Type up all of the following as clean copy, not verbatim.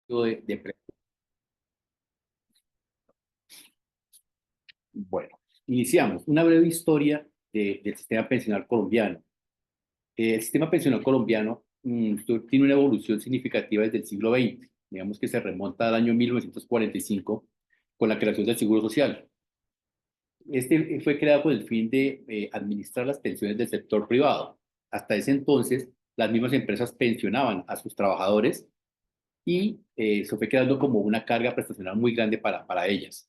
de. Bueno, iniciamos una breve historia del sistema pensional colombiano. El sistema pensional colombiano tiene una evolución significativa desde el siglo XX. Digamos que se remonta al año 1945 con la creación del Seguro Social. Este fue creado con el fin de administrar las pensiones del sector privado. Hasta ese entonces, las mismas empresas pensionaban a sus trabajadores y se fue creando como una carga prestacional muy grande para ellas.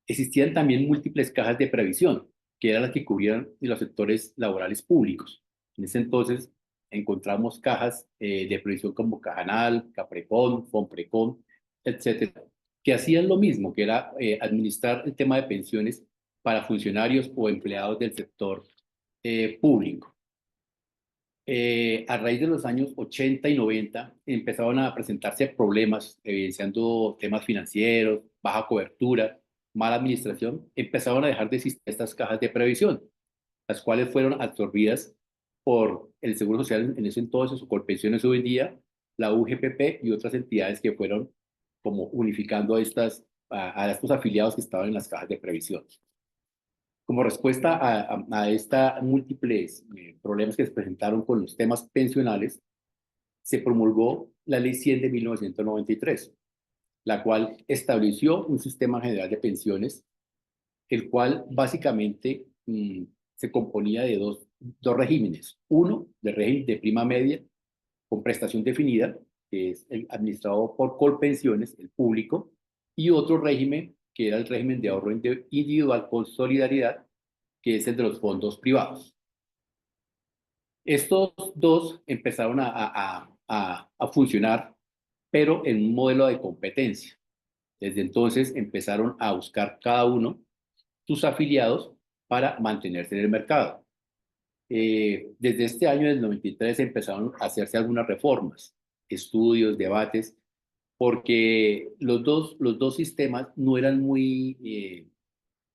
Existían también múltiples cajas de previsión, que eran las que cubrían los sectores laborales públicos. En ese entonces encontramos cajas de previsión como Cajanal, Caprecon, Fomprecon, etcétera, que hacían lo mismo, que era administrar el tema de pensiones para funcionarios o empleados del sector público. A raíz de los años 80 y 90 empezaron a presentarse problemas, evidenciando temas financieros, baja cobertura, mala administración. Empezaron a dejar de existir estas cajas de previsión, las cuales fueron absorbidas por el Seguro Social en ese entonces, o Colpensiones hoy en día, la UGPP y otras entidades que fueron como unificando a estos afiliados que estaban en las cajas de previsión. Como respuesta a estos múltiples problemas que se presentaron con los temas pensionales, se promulgó la Ley 100 de 1993, la cual estableció un sistema general de pensiones, el cual básicamente se componía de dos regímenes. Uno, de régimen de prima media, con prestación definida, que es el administrado por Colpensiones, el público, y otro régimen, que era el régimen de ahorro individual con solidaridad, que es el de los fondos privados. Estos dos empezaron a funcionar, pero en un modelo de competencia. Desde entonces empezaron a buscar cada uno sus afiliados para mantenerse en el mercado. Desde este año del 93 empezaron a hacerse algunas reformas, estudios, debates, porque los dos sistemas no eran muy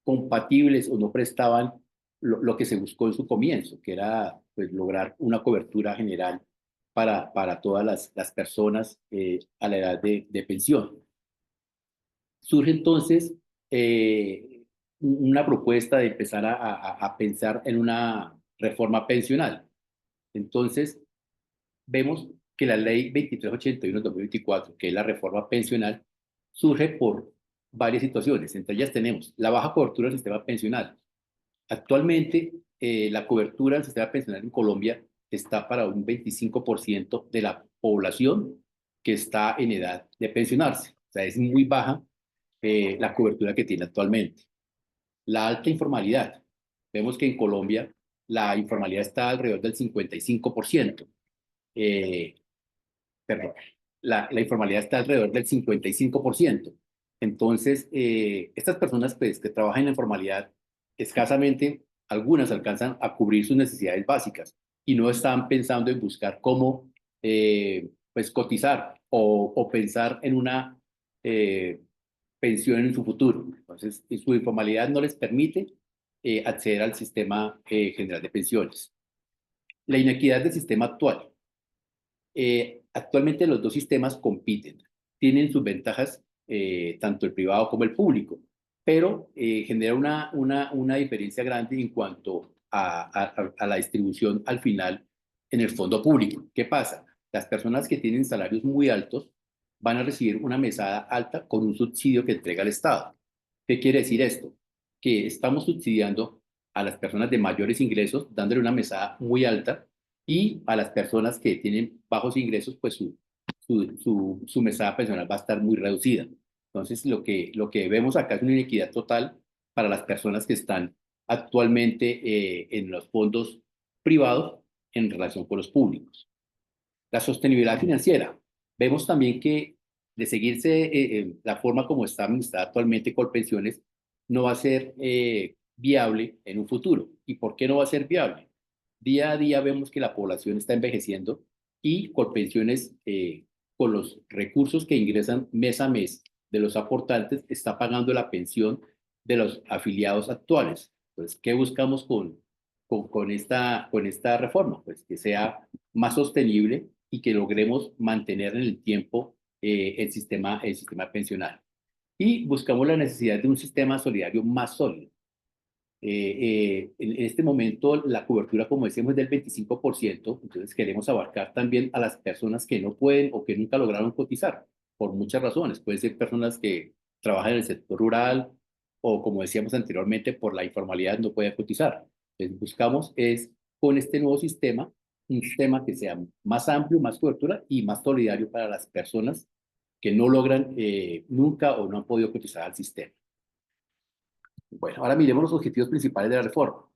compatibles o no prestaban lo que se buscó en su comienzo, que era pues, lograr una cobertura general para todas las personas a la edad de pensión. Surge entonces una propuesta de empezar a pensar en una reforma pensional. Entonces, vemos que la ley 2381-2024, que es la reforma pensional, surge por varias situaciones. Entre ellas tenemos la baja cobertura del sistema pensional. Actualmente, la cobertura del sistema pensional en Colombia está para un 25% de la población que está en edad de pensionarse. O sea, es muy baja la cobertura que tiene actualmente. La alta informalidad. Vemos que en Colombia la informalidad está alrededor del 55%. Eh, Perdón, la informalidad está alrededor del 55%. Entonces, estas personas pues, que trabajan en la informalidad, escasamente algunas alcanzan a cubrir sus necesidades básicas y no están pensando en buscar cómo pues, cotizar o pensar en una eh, pensión en su futuro. Entonces, su informalidad no les permite acceder al sistema general de pensiones. La inequidad del sistema actual. Actualmente los dos sistemas compiten, tienen sus ventajas, tanto el privado como el público, pero genera una diferencia grande en cuanto a la distribución al final en el fondo público. ¿Qué pasa? Las personas que tienen salarios muy altos van a recibir una mesada alta con un subsidio que entrega el Estado. ¿Qué quiere decir esto? Que estamos subsidiando a las personas de mayores ingresos, dándole una mesada muy alta, y a las personas que tienen bajos ingresos, pues su mesada pensional va a estar muy reducida. Entonces, lo que vemos acá es una inequidad total para las personas que están actualmente en los fondos privados en relación con los públicos. La sostenibilidad financiera. Vemos también que de seguirse la forma como está administrada actualmente Colpensiones, no va a ser viable en un futuro. ¿Y por qué no va a ser viable? Día a día vemos que la población está envejeciendo y Colpensiones, con los recursos que ingresan mes a mes de los aportantes, está pagando la pensión de los afiliados actuales. Entonces, ¿qué buscamos con esta reforma? Pues que sea más sostenible y que logremos mantener en el tiempo el sistema pensional. Y buscamos la necesidad de un sistema solidario más sólido. En este momento la cobertura, como decíamos, es del 25%, entonces queremos abarcar también a las personas que no pueden o que nunca lograron cotizar, por muchas razones. Pueden ser personas que trabajan en el sector rural o, como decíamos anteriormente, por la informalidad no pueden cotizar. Entonces buscamos es con este nuevo sistema, un sistema que sea más amplio, más cobertura y más solidario para las personas que no logran nunca o no han podido cotizar al sistema. Bueno, ahora miremos los objetivos principales de la reforma.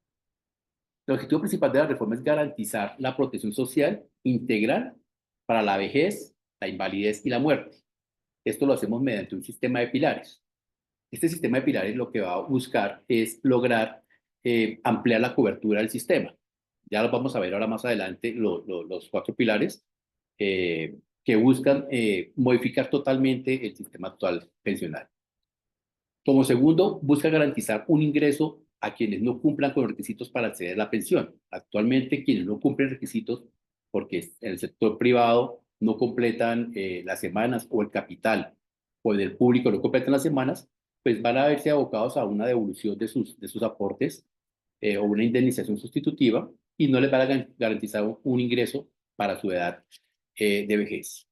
El objetivo principal de la reforma es garantizar la protección social integral para la vejez, la invalidez y la muerte. Esto lo hacemos mediante un sistema de pilares. Este sistema de pilares lo que va a buscar es lograr ampliar la cobertura del sistema. Ya lo vamos a ver ahora más adelante, los cuatro pilares que buscan modificar totalmente el sistema actual pensional. Como segundo, busca garantizar un ingreso a quienes no cumplan con los requisitos para acceder a la pensión. Actualmente, quienes no cumplen requisitos, porque en el sector privado no completan las semanas o el capital, o en el público no completan las semanas, pues van a verse abocados a una devolución de sus aportes o una indemnización sustitutiva y no les van a garantizar un ingreso para su edad de vejez.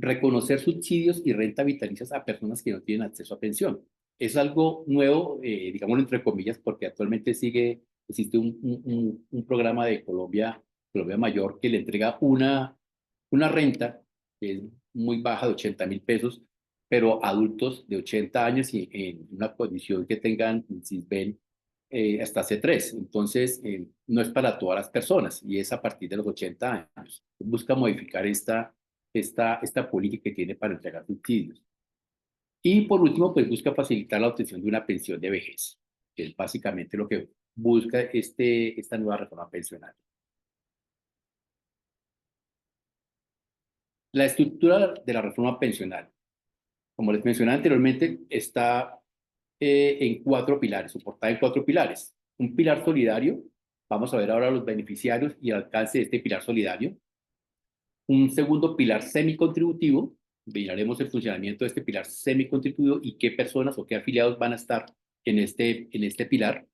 Reconocer subsidios y renta vitalicias a personas que no tienen acceso a pensión. Es algo nuevo, digámoslo entre comillas, porque actualmente existe un programa de Colombia Mayor, que le entrega una renta que es muy baja de 80.000 pesos, pero adultos de 80 años y en una condición que tengan CISBEN hasta C3. Entonces, no es para todas las personas y es a partir de los 80 años. Busca modificar esta política que tiene para entregar subsidios. Y por último, pues busca facilitar la obtención de una pensión de vejez, que es básicamente lo que busca esta nueva reforma pensional. La estructura de la reforma pensional, como les mencioné anteriormente, está en cuatro pilares, soportada en cuatro pilares. Un pilar solidario, vamos a ver ahora los beneficiarios y el alcance de este pilar solidario. Un segundo pilar semicontributivo, miraremos el funcionamiento de este pilar semicontributivo y qué personas o qué afiliados van a estar en este pilar.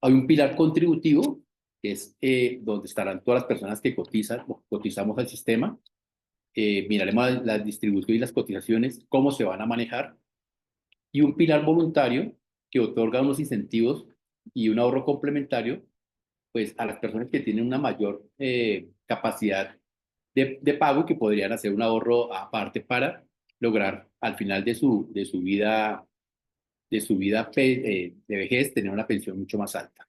Hay un pilar contributivo, que es donde estarán todas las personas que cotizan o cotizamos al sistema. Miraremos la distribución y las cotizaciones, cómo se van a manejar. Y un pilar voluntario que otorga unos incentivos y un ahorro complementario pues, a las personas que tienen una mayor capacidad de pago y que podrían hacer un ahorro aparte para lograr al final de su vida de vejez tener una pensión mucho más alta.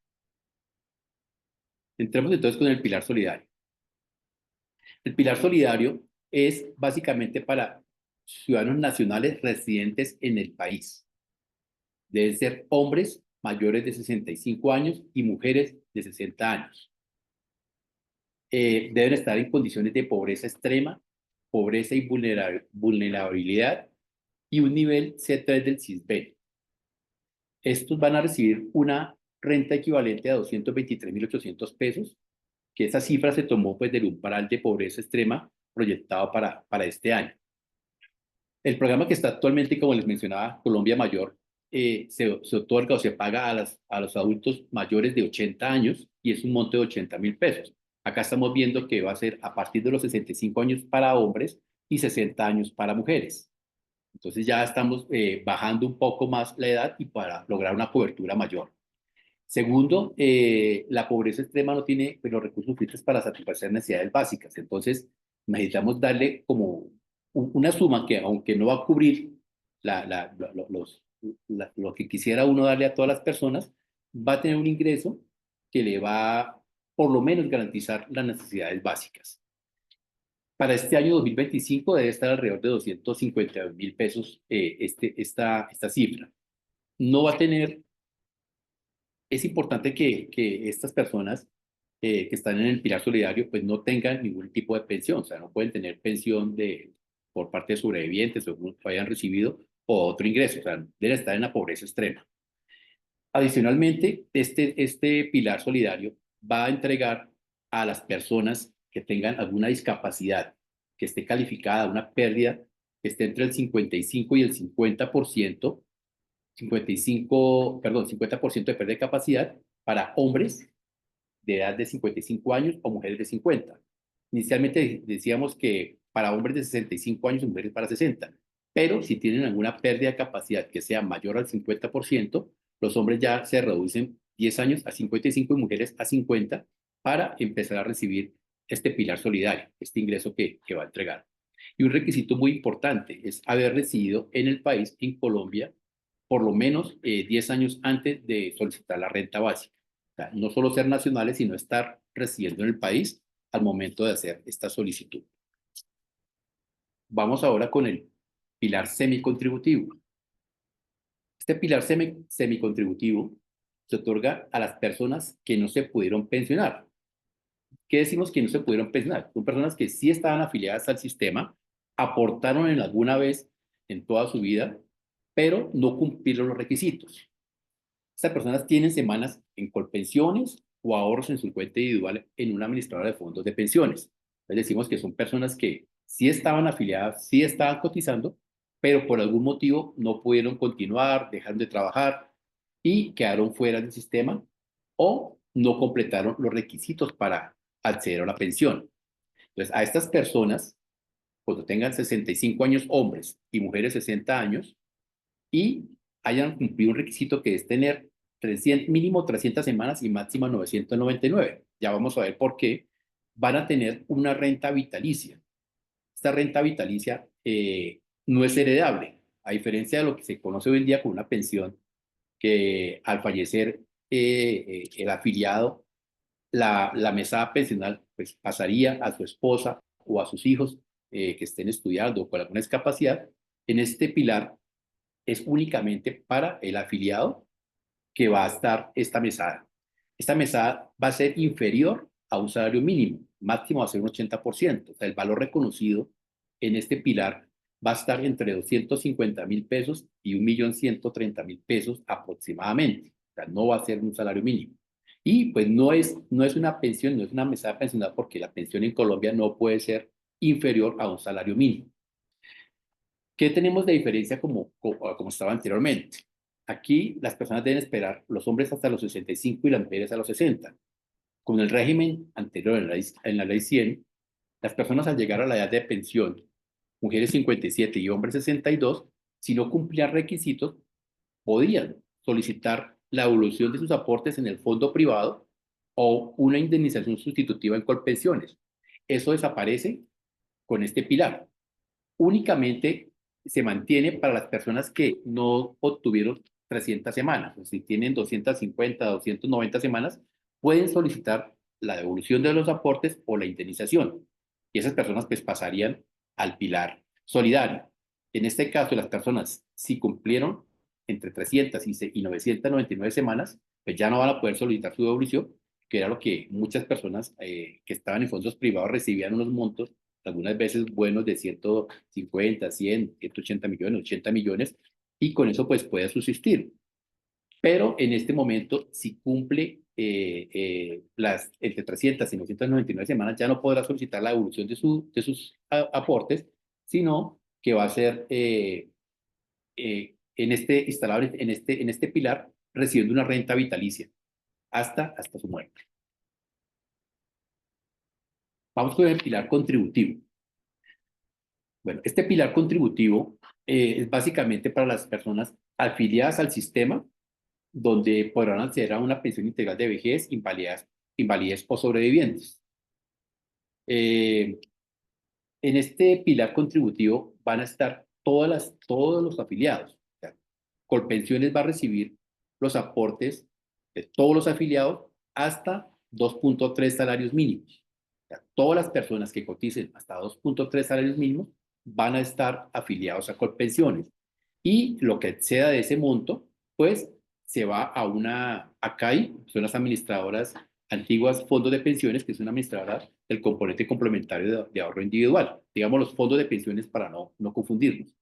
Entremos entonces con el pilar solidario. El pilar solidario es básicamente para ciudadanos nacionales residentes en el país. Deben ser hombres mayores de 65 años y mujeres de 60 años. Deben estar en condiciones de pobreza extrema, pobreza y vulnerabilidad y un nivel C3 del CISBEN. Estos van a recibir una renta equivalente a 223.800 pesos, que esa cifra se tomó pues del umbral de pobreza extrema proyectado para este año. El programa que está actualmente, como les mencionaba, Colombia Mayor, se otorga o se paga a los adultos mayores de 80 años y es un monto de 80.000 pesos. Acá estamos viendo que va a ser a partir de los 65 años para hombres y 60 años para mujeres. Entonces ya estamos bajando un poco más la edad y para lograr una cobertura mayor. Segundo, la pobreza extrema no tiene pues, los recursos suficientes para satisfacer necesidades básicas. Entonces necesitamos darle como una suma que, aunque no va a cubrir lo que quisiera uno darle a todas las personas, va a tener un ingreso que le va por lo menos garantizar las necesidades básicas. Para este año 2025 debe estar alrededor de 252.000 pesos esta cifra. No va a tener, es importante que estas personas que están en el pilar solidario pues no tengan ningún tipo de pensión, o sea, no pueden tener pensión por parte de sobrevivientes o que hayan recibido o otro ingreso, o sea, deben estar en la pobreza extrema. Adicionalmente, este pilar solidario va a entregar a las personas que tengan alguna discapacidad que esté calificada a una pérdida que esté entre el 55 y el 50%, 50% de pérdida de capacidad para hombres de edad de 55 años o mujeres de 50. Inicialmente decíamos que para hombres de 65 años y mujeres para 60, pero si tienen alguna pérdida de capacidad que sea mayor al 50%, los hombres ya se reducen 10 años a 55 y mujeres a 50 para empezar a recibir este pilar solidario, este ingreso que va a entregar. Y un requisito muy importante es haber residido en el país, en Colombia, por lo menos 10 años antes de solicitar la renta básica. O sea, no solo ser nacionales, sino estar residiendo en el país al momento de hacer esta solicitud. Vamos ahora con el pilar semicontributivo. Este pilar semicontributivo se otorga a las personas que no se pudieron pensionar. ¿Qué decimos que no se pudieron pensionar? Son personas que sí estaban afiliadas al sistema, aportaron en alguna vez en toda su vida, pero no cumplieron los requisitos. Estas personas tienen semanas en Colpensiones o ahorros en su cuenta individual en una administradora de fondos de pensiones. Les decimos que son personas que sí estaban afiliadas, sí estaban cotizando, pero por algún motivo no pudieron continuar, dejaron de trabajar y quedaron fuera del sistema o no completaron los requisitos para acceder a la pensión. Entonces, a estas personas, cuando tengan 65 años hombres y mujeres 60 años, y hayan cumplido un requisito que es tener 300, mínimo 300 semanas y máximo 999. Ya vamos a ver por qué. Van a tener una renta vitalicia. Esta renta vitalicia no es heredable, a diferencia de lo que se conoce hoy en día como una pensión, que al fallecer el afiliado, la mesada pensional pues, pasaría a su esposa o a sus hijos que estén estudiando o con alguna discapacidad. En este pilar es únicamente para el afiliado que va a estar esta mesada. Esta mesada va a ser inferior a un salario mínimo, máximo va a ser un 80%. O sea, el valor reconocido en este pilar va a estar entre 250.000 pesos y 1.130.000 pesos aproximadamente. O sea, no va a ser un salario mínimo. Y pues no es una pensión, no es una mesada pensional porque la pensión en Colombia no puede ser inferior a un salario mínimo. ¿Qué tenemos de diferencia como estaba anteriormente? Aquí las personas deben esperar, los hombres hasta los 65 y las mujeres a los 60. Con el régimen anterior en la ley 100, las personas al llegar a la edad de pensión, mujeres 57 y hombres 62, si no cumplían requisitos, podían solicitar la evolución de sus aportes en el fondo privado o una indemnización sustitutiva en Colpensiones. Eso desaparece con este pilar. Únicamente se mantiene para las personas que no obtuvieron 300 semanas. O si tienen 250, 290 semanas, pueden solicitar la devolución de los aportes o la indemnización. Y esas personas pues pasarían al pilar solidario. En este caso, las personas si cumplieron entre 300 y 999 semanas, pues ya no van a poder solicitar su devolución, que era lo que muchas personas que estaban en fondos privados recibían unos montos algunas veces buenos de 150, 100, 180 millones, 80 millones, y con eso pues puede subsistir. Pero en este momento, si cumple las entre 300 y 999 semanas, ya no podrá solicitar la devolución de sus aportes, sino que va a ser instalado en este pilar, recibiendo una renta vitalicia hasta su muerte. Vamos con el pilar contributivo. Bueno, este pilar contributivo es básicamente para las personas afiliadas al sistema, donde podrán acceder a una pensión integral de vejez, invalidez o sobrevivientes. En este pilar contributivo van a estar todos los afiliados. O sea, Colpensiones va a recibir los aportes de todos los afiliados hasta 2.3 salarios mínimos. O sea, todas las personas que coticen hasta 2.3 salarios mínimos van a estar afiliados a Colpensiones. Y lo que exceda de ese monto, pues se va a CAI, son las administradoras antiguas fondos de pensiones, que es una administradora del componente complementario de ahorro individual. Digamos los fondos de pensiones para no confundirnos.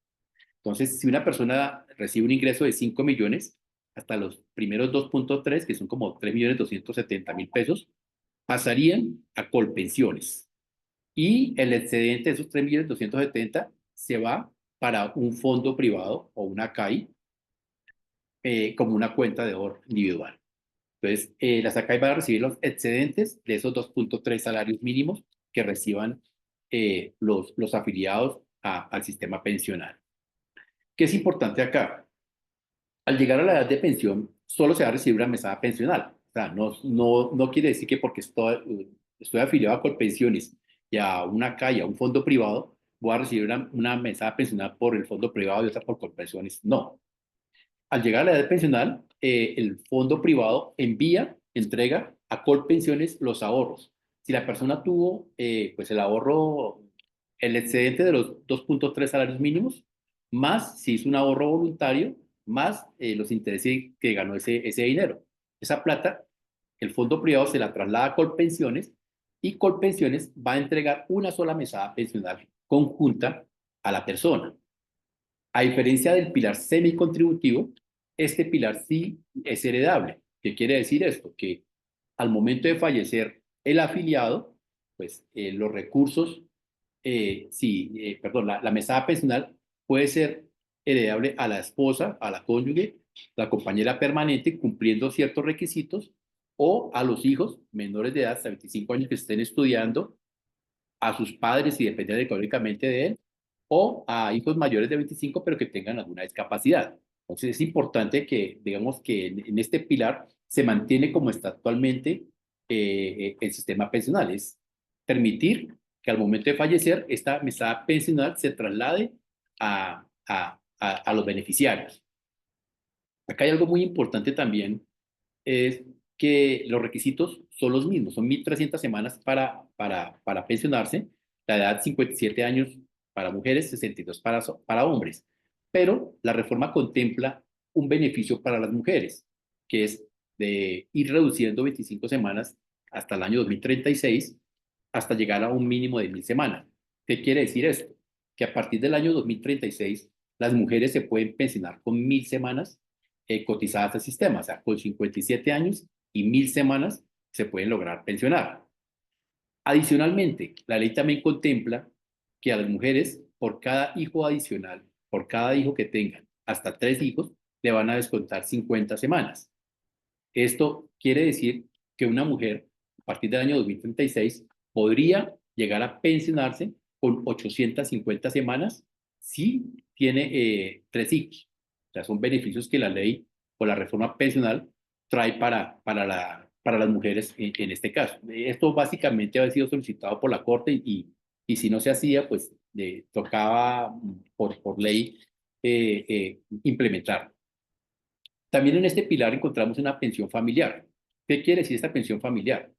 Entonces, si una persona recibe un ingreso de 5 millones, hasta los primeros 2.3, que son como 3.270.000 pesos, pasarían a Colpensiones. y el excedente de esos 3.270.000 se va para un fondo privado o una CAI como una cuenta de ahorro individual. Entonces, las ACAI van a recibir los excedentes de esos 2.3 salarios mínimos que reciban los afiliados al sistema pensional. ¿Qué es importante acá? Al llegar a la edad de pensión, solo se va a recibir una mesada pensional. O sea, no quiere decir que porque estoy afiliado a Colpensiones y a una CAI, a un fondo privado, voy a recibir una mesada pensional por el fondo privado y otra por Colpensiones. No. Al llegar a la edad pensional, el fondo privado entrega a Colpensiones los ahorros. Si la persona tuvo pues el ahorro, el excedente de los 2.3 salarios mínimos, más si hizo un ahorro voluntario, más los intereses que ganó ese dinero. Esa plata, el fondo privado se la traslada a Colpensiones y Colpensiones va a entregar una sola mesada pensional conjunta a la persona. A diferencia del pilar semicontributivo, este pilar sí es heredable. ¿Qué quiere decir esto? Que al momento de fallecer el afiliado, pues los recursos, perdón, la mesada pensional puede ser heredable a la esposa, a la cónyuge, la compañera permanente, cumpliendo ciertos requisitos, o a los hijos menores de edad, hasta 25 años, que estén estudiando, a sus padres y depender económicamente de él, o a hijos mayores de 25 pero que tengan alguna discapacidad. Entonces es importante que, digamos, que en este pilar se mantiene como está actualmente el sistema pensional. Es permitir que al momento de fallecer esta mesada pensional se traslade a los beneficiarios. Acá hay algo muy importante también, es que los requisitos son los mismos, son 1.300 semanas para pensionarse, la edad 57 años para mujeres, 62 para hombres, pero la reforma contempla un beneficio para las mujeres, que es de ir reduciendo 25 semanas hasta el año 2036, hasta llegar a un mínimo de 1.000 semanas. ¿Qué quiere decir esto? Que a partir del año 2036, las mujeres se pueden pensionar con 1.000 semanas cotizadas al sistema, o sea, con 57 años y 1.000 semanas se pueden lograr pensionar. Adicionalmente, la ley también contempla que a las mujeres, por cada hijo adicional, por cada hijo que tengan, hasta 3 hijos, le van a descontar 50 semanas. Esto quiere decir que una mujer, a partir del año 2036, podría llegar a pensionarse con 850 semanas si tiene 3 hijos. O sea, son beneficios que la ley o la reforma pensional trae para las mujeres en este caso. Esto básicamente había sido solicitado por la Corte y si no se hacía, pues tocaba por ley implementar. También en este pilar encontramos una pensión familiar. ¿Qué quiere decir esta pensión familiar?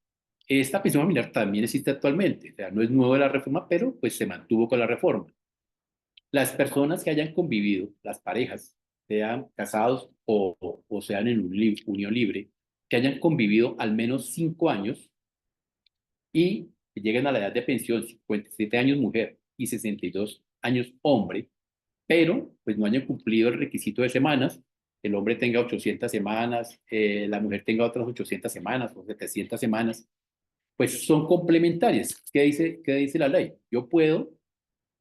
Esta pensión familiar también existe actualmente, o sea, no es nuevo de la reforma, pero pues se mantuvo con la reforma. Las personas que hayan convivido, las parejas, sean casados o sean en unión libre, que hayan convivido al menos 5 años y que lleguen a la edad de pensión, 57 años mujer y 62 años hombre, pero pues no hayan cumplido el requisito de semanas, el hombre tenga 800 semanas, la mujer tenga otras 800 semanas o 700 semanas, pues son complementarias. Qué dice la ley? Yo puedo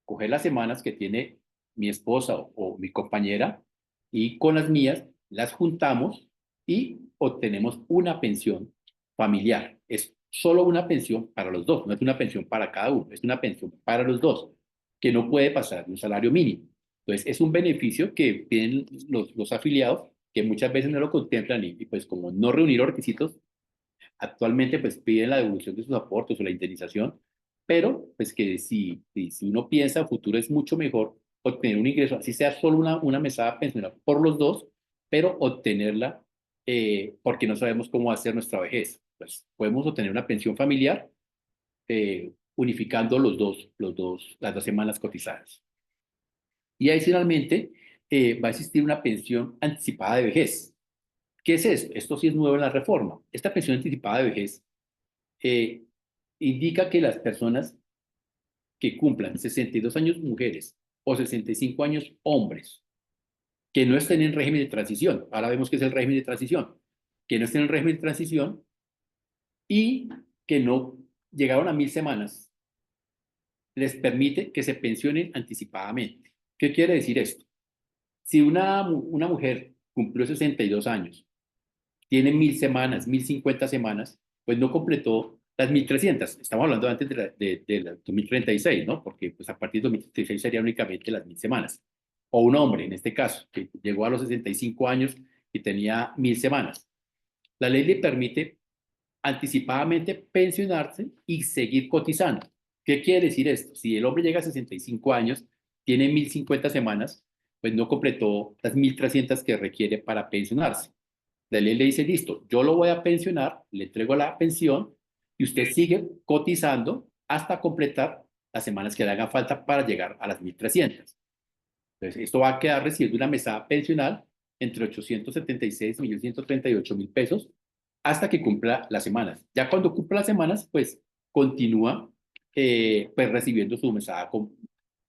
coger las semanas que tiene mi esposa o mi compañera y con las mías las juntamos y obtenemos una pensión familiar. Es solo una pensión para los dos, no es una pensión para cada uno, es una pensión para los dos, que no puede pasar de un salario mínimo. Entonces, es un beneficio que tienen los afiliados que muchas veces no lo contemplan y pues como no reunir los requisitos, actualmente pues piden la devolución de sus aportes o la indemnización, pero pues que si uno piensa a futuro es mucho mejor obtener un ingreso, así sea solo una mesada pensional por los dos, pero obtenerla porque no sabemos cómo va a ser nuestra vejez. Pues podemos obtener una pensión familiar unificando las 2 semanas cotizadas. Y adicionalmente va a existir una pensión anticipada de vejez. ¿Qué es esto? Esto sí es nuevo en la reforma. Esta pensión anticipada de vejez eh, indica que las personas que cumplan 62 años mujeres o 65 años hombres, que no estén en régimen de transición, ahora vemos que es el régimen de transición, que no estén en régimen de transición y que no llegaron a 1.000 semanas les permite que se pensionen anticipadamente. ¿Qué quiere decir esto? Si una mujer cumplió 62 años, tiene 1000 semanas, 1050 semanas, pues no completó las 1300. Estamos hablando antes de la 2036, ¿no? Porque pues a partir de 2036 serían únicamente las 1000 semanas. O un hombre, en este caso, que llegó a los 65 años y tenía 1000 semanas. La ley le permite anticipadamente pensionarse y seguir cotizando. ¿Qué quiere decir esto? Si el hombre llega a 65 años, tiene 1050 semanas, pues no completó las 1300 que requiere para pensionarse. La ley le dice, listo, yo lo voy a pensionar, le entrego la pensión y usted sigue cotizando hasta completar las semanas que le hagan falta para llegar a las 1300. Entonces, esto va a quedar recibiendo una mesada pensional entre 876 y 138 mil pesos hasta que cumpla las semanas. Ya cuando cumpla las semanas, pues continúa pues recibiendo su mesada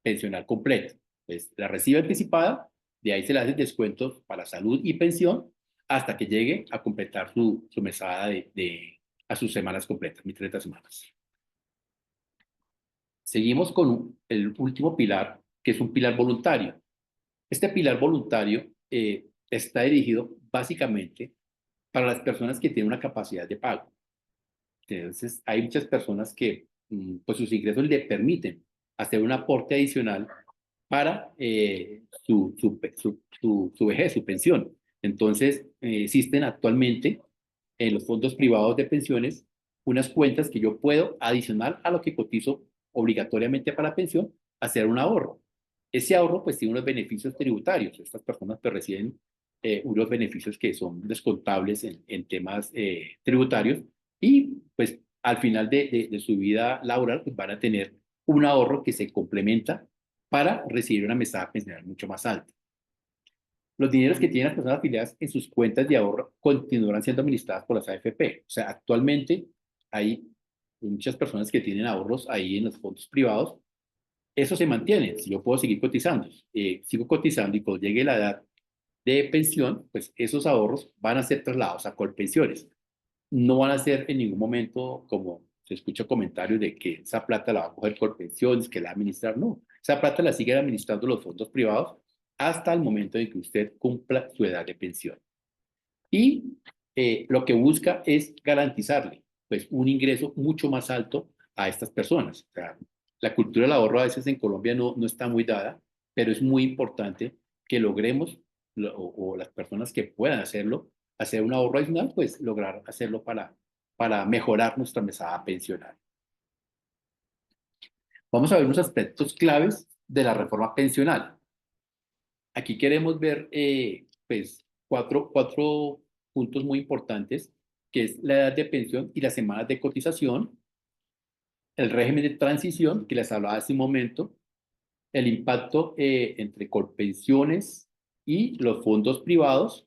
pensional completa. Pues la recibe anticipada, de ahí se le hace descuentos para salud y pensión hasta que llegue a completar su mesada a sus semanas completas, 1300 semanas. Seguimos con el último pilar, que es un pilar voluntario. Este pilar voluntario está dirigido básicamente para las personas que tienen una capacidad de pago. Entonces, hay muchas personas que pues sus ingresos le permiten hacer un aporte adicional para su vejez, su pensión. Entonces, existen actualmente en los fondos privados de pensiones unas cuentas que yo puedo, adicional a lo que cotizo obligatoriamente para la pensión, hacer un ahorro. Ese ahorro pues tiene unos beneficios tributarios. Estas personas pues reciben unos beneficios que son descontables en temas tributarios y pues al final de su vida laboral pues van a tener un ahorro que se complementa para recibir una mesada pensional mucho más alta. Los dineros que tienen las personas afiliadas en sus cuentas de ahorro continuarán siendo administradas por las AFP. O sea, actualmente hay muchas personas que tienen ahorros ahí en los fondos privados. Eso se mantiene. Si yo puedo seguir cotizando, sigo cotizando y cuando llegue la edad de pensión, pues esos ahorros van a ser trasladados a Colpensiones. No van a ser en ningún momento como se escucha comentarios de que esa plata la va a coger Colpensiones, que la va a administrar. No, esa plata la siguen administrando los fondos privados hasta el momento en que usted cumpla su edad de pensión. Y lo que busca es garantizarle pues, un ingreso mucho más alto a estas personas. O sea, la cultura del ahorro a veces en Colombia no está muy dada, pero es muy importante que logremos, o las personas que puedan hacerlo, hacer un ahorro adicional, pues lograr hacerlo para mejorar nuestra mesada pensional. Vamos a ver unos aspectos claves de la reforma pensional. Aquí queremos ver pues, cuatro puntos muy importantes, que es la edad de pensión y las semanas de cotización, el régimen de transición, que les hablaba hace un momento, el impacto entre colpensiones y los fondos privados,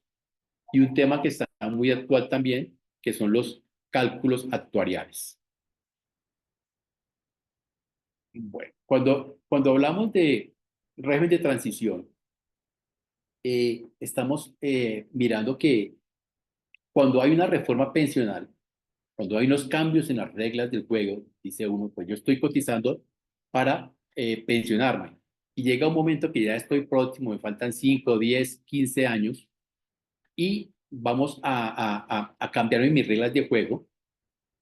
y un tema que está muy actual también, que son los cálculos actuariales. Bueno, cuando hablamos de régimen de transición, estamos mirando que cuando hay una reforma pensional, cuando hay unos cambios en las reglas del juego, dice uno, pues yo estoy cotizando para pensionarme. Y llega un momento que ya estoy próximo, me faltan 5, 10, 15 años y vamos a cambiar mis reglas de juego.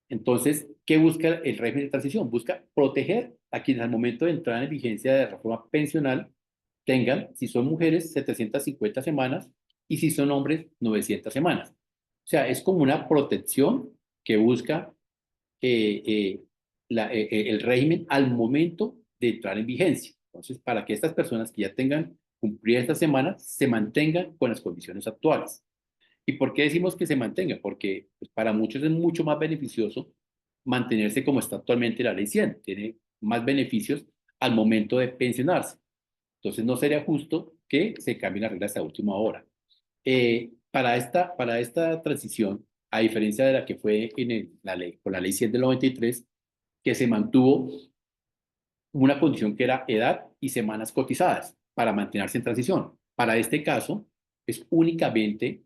Entonces, ¿qué busca el régimen de transición? Busca proteger a quienes al momento de entrar en vigencia de la reforma pensional tengan, si son mujeres, 750 semanas y si son hombres, 900 semanas. O sea, es como una protección que busca eh, eh, el régimen al momento de entrar en vigencia. Entonces, para que estas personas que ya tengan cumplidas estas semanas se mantengan con las condiciones actuales. ¿Y por qué decimos que se mantenga? Porque pues, para muchos es mucho más beneficioso mantenerse como está actualmente la ley 100. Tiene más beneficios al momento de pensionarse. Entonces, no sería justo que se cambien las reglas a última hora. Para esta transición, a diferencia de la que fue la ley, con la ley 100 del 93, que se mantuvo una condición que era edad y semanas cotizadas para mantenerse en transición. Para este caso, es únicamente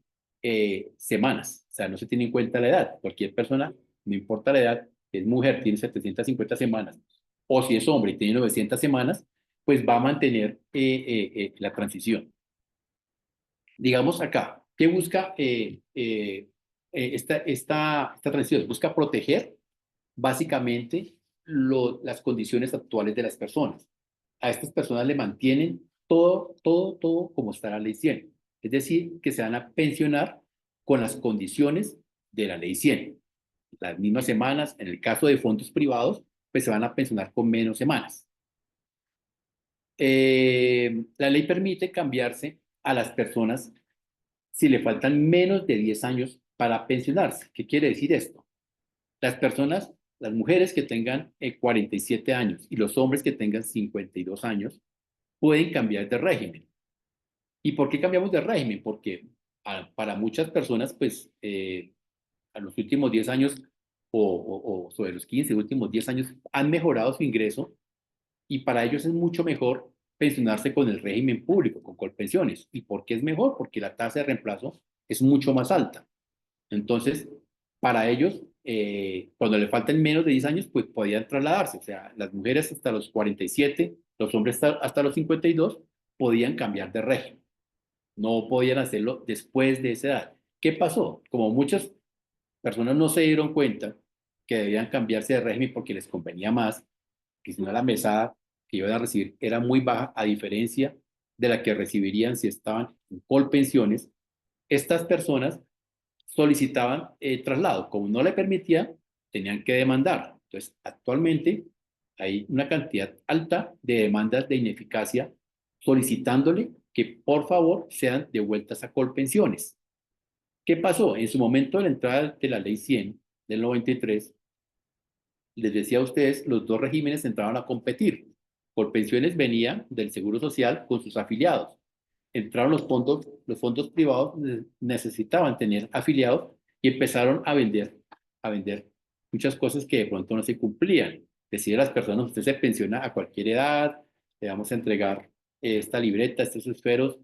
semanas, o sea, no se tiene en cuenta la edad. Cualquier persona, no importa la edad, es mujer, tiene 750 semanas o si es hombre y tiene 900 semanas, pues va a mantener la transición. Digamos acá, ¿qué busca esta transición? Busca proteger básicamente las condiciones actuales de las personas. A estas personas le mantienen todo como está la ley 100. Es decir, que se van a pensionar con las condiciones de la ley 100. Las mismas semanas, en el caso de fondos privados, pues se van a pensionar con menos semanas. La ley permite cambiarse a las personas si le faltan menos de 10 años para pensionarse. ¿Qué quiere decir esto? Las personas, las mujeres que tengan 47 años y los hombres que tengan 52 años pueden cambiar de régimen. ¿Y por qué cambiamos de régimen? Porque para muchas personas, pues, a los últimos 10 años o sobre los 15 últimos 10 años han mejorado su ingreso y para ellos es mucho mejor pensionarse con el régimen público, con Colpensiones. ¿Y por qué es mejor? Porque la tasa de reemplazo es mucho más alta. Entonces, para ellos, cuando le faltan menos de 10 años, pues podían trasladarse. O sea, las mujeres hasta los 47, los hombres hasta los 52, podían cambiar de régimen. No podían hacerlo después de esa edad. ¿Qué pasó? Como muchas personas no se dieron cuenta que debían cambiarse de régimen porque les convenía más, que si no la mesada que iban a recibir era muy baja, a diferencia de la que recibirían si estaban en Colpensiones, estas personas solicitaban traslado. Como no le permitía, tenían que demandar. Entonces, actualmente hay una cantidad alta de demandas de ineficacia solicitándole que por favor sean devueltas a Colpensiones. ¿Qué pasó? En su momento de la entrada de la ley 100 del 93, les decía a ustedes, los dos regímenes entraban a competir. Colpensiones venía del Seguro Social con sus afiliados. Entraron los fondos privados necesitaban tener afiliados y empezaron a vender muchas cosas que de pronto no se cumplían. Decía a las personas, usted se pensiona a cualquier edad, le vamos a entregar esta libreta, estos esferos,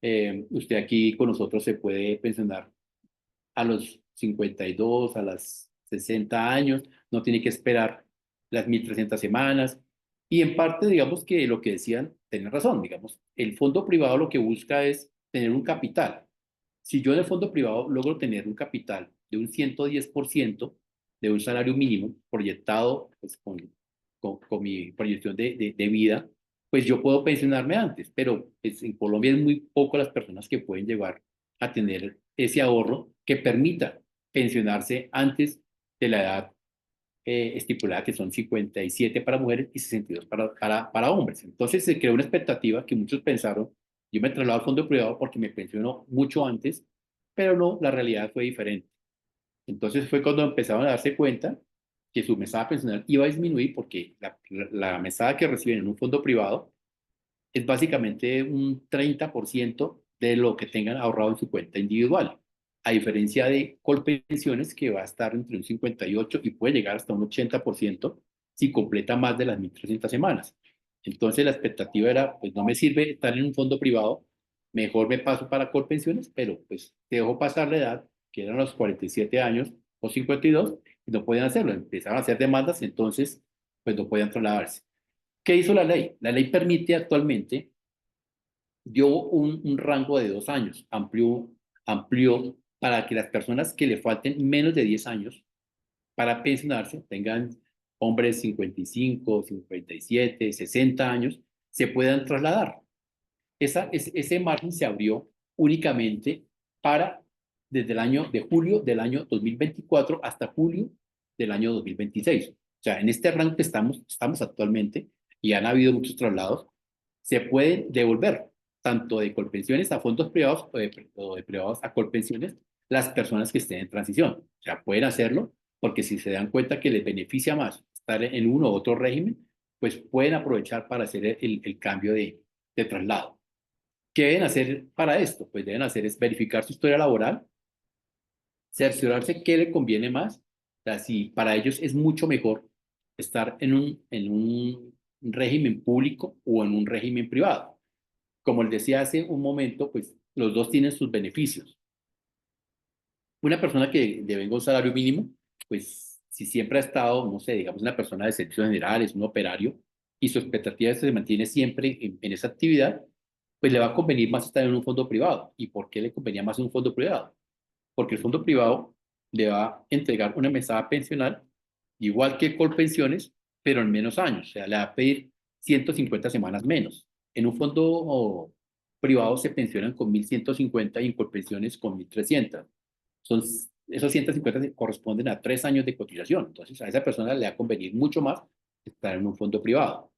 usted aquí con nosotros se puede pensionar a los 52, a las 60 años, no tiene que esperar las 1.300 semanas. Y en parte, digamos que lo que decían, tienen razón, digamos, el fondo privado lo que busca es tener un capital. Si yo en el fondo privado logro tener un capital de un 110% de un salario mínimo proyectado pues, con mi proyección de vida, pues yo puedo pensionarme antes, pero pues, en Colombia es muy poco las personas que pueden llegar a tener ese ahorro que permita pensionarse antes de la edad estipulada, que son 57 para mujeres y 62 para hombres. Entonces se creó una expectativa que muchos pensaron, yo me traslado al fondo privado porque me pensionó mucho antes, pero no, la realidad fue diferente. Entonces fue cuando empezaron a darse cuenta que su mesada pensional iba a disminuir porque la mesada que reciben en un fondo privado es básicamente un 30% de lo que tengan ahorrado en su cuenta individual, a diferencia de Colpensiones que va a estar entre un 58 y puede llegar hasta un 80% si completa más de las 1.300 semanas. Entonces la expectativa era, pues no me sirve estar en un fondo privado, mejor me paso para Colpensiones, pero pues te dejo pasar la edad, que eran los 47 años o 52, y no podían hacerlo, empezaron a hacer demandas, entonces pues no podían trasladarse. ¿Qué hizo la ley? La ley permite actualmente, dio un rango de 2 años, amplió para que las personas que le falten menos de 10 años para pensionarse, tengan hombres 55, 57, 60 años, se puedan trasladar. Ese margen se abrió únicamente para desde el año de julio del año 2024 hasta julio del año 2026. O sea, en este rango que estamos actualmente, y han habido muchos traslados, se pueden devolver tanto de Colpensiones a fondos privados o de privados a Colpensiones las personas que estén en transición. O sea, pueden hacerlo porque si se dan cuenta que les beneficia más estar en uno u otro régimen, pues pueden aprovechar para hacer el cambio de traslado. ¿Qué deben hacer para esto? Pues deben hacer es verificar su historia laboral, cerciorarse qué le conviene más. O sea, si para ellos es mucho mejor estar en un régimen público o en un régimen privado. Como les decía hace un momento, pues los dos tienen sus beneficios. Una persona que devenga un salario mínimo, pues si siempre ha estado, no sé, digamos, una persona de servicios generales, un operario, y su expectativa se mantiene siempre en esa actividad, pues le va a convenir más estar en un fondo privado. ¿Y por qué le convenía más en un fondo privado? Porque el fondo privado le va a entregar una mesada pensional igual que Colpensiones, pero en menos años. O sea, le va a pedir 150 semanas menos. En un fondo privado se pensionan con 1.150 y en Colpensiones con 1.300. Son, esos 150 corresponden a 3 años de cotización. Entonces, a esa persona le va a convenir mucho más estar en un fondo privado.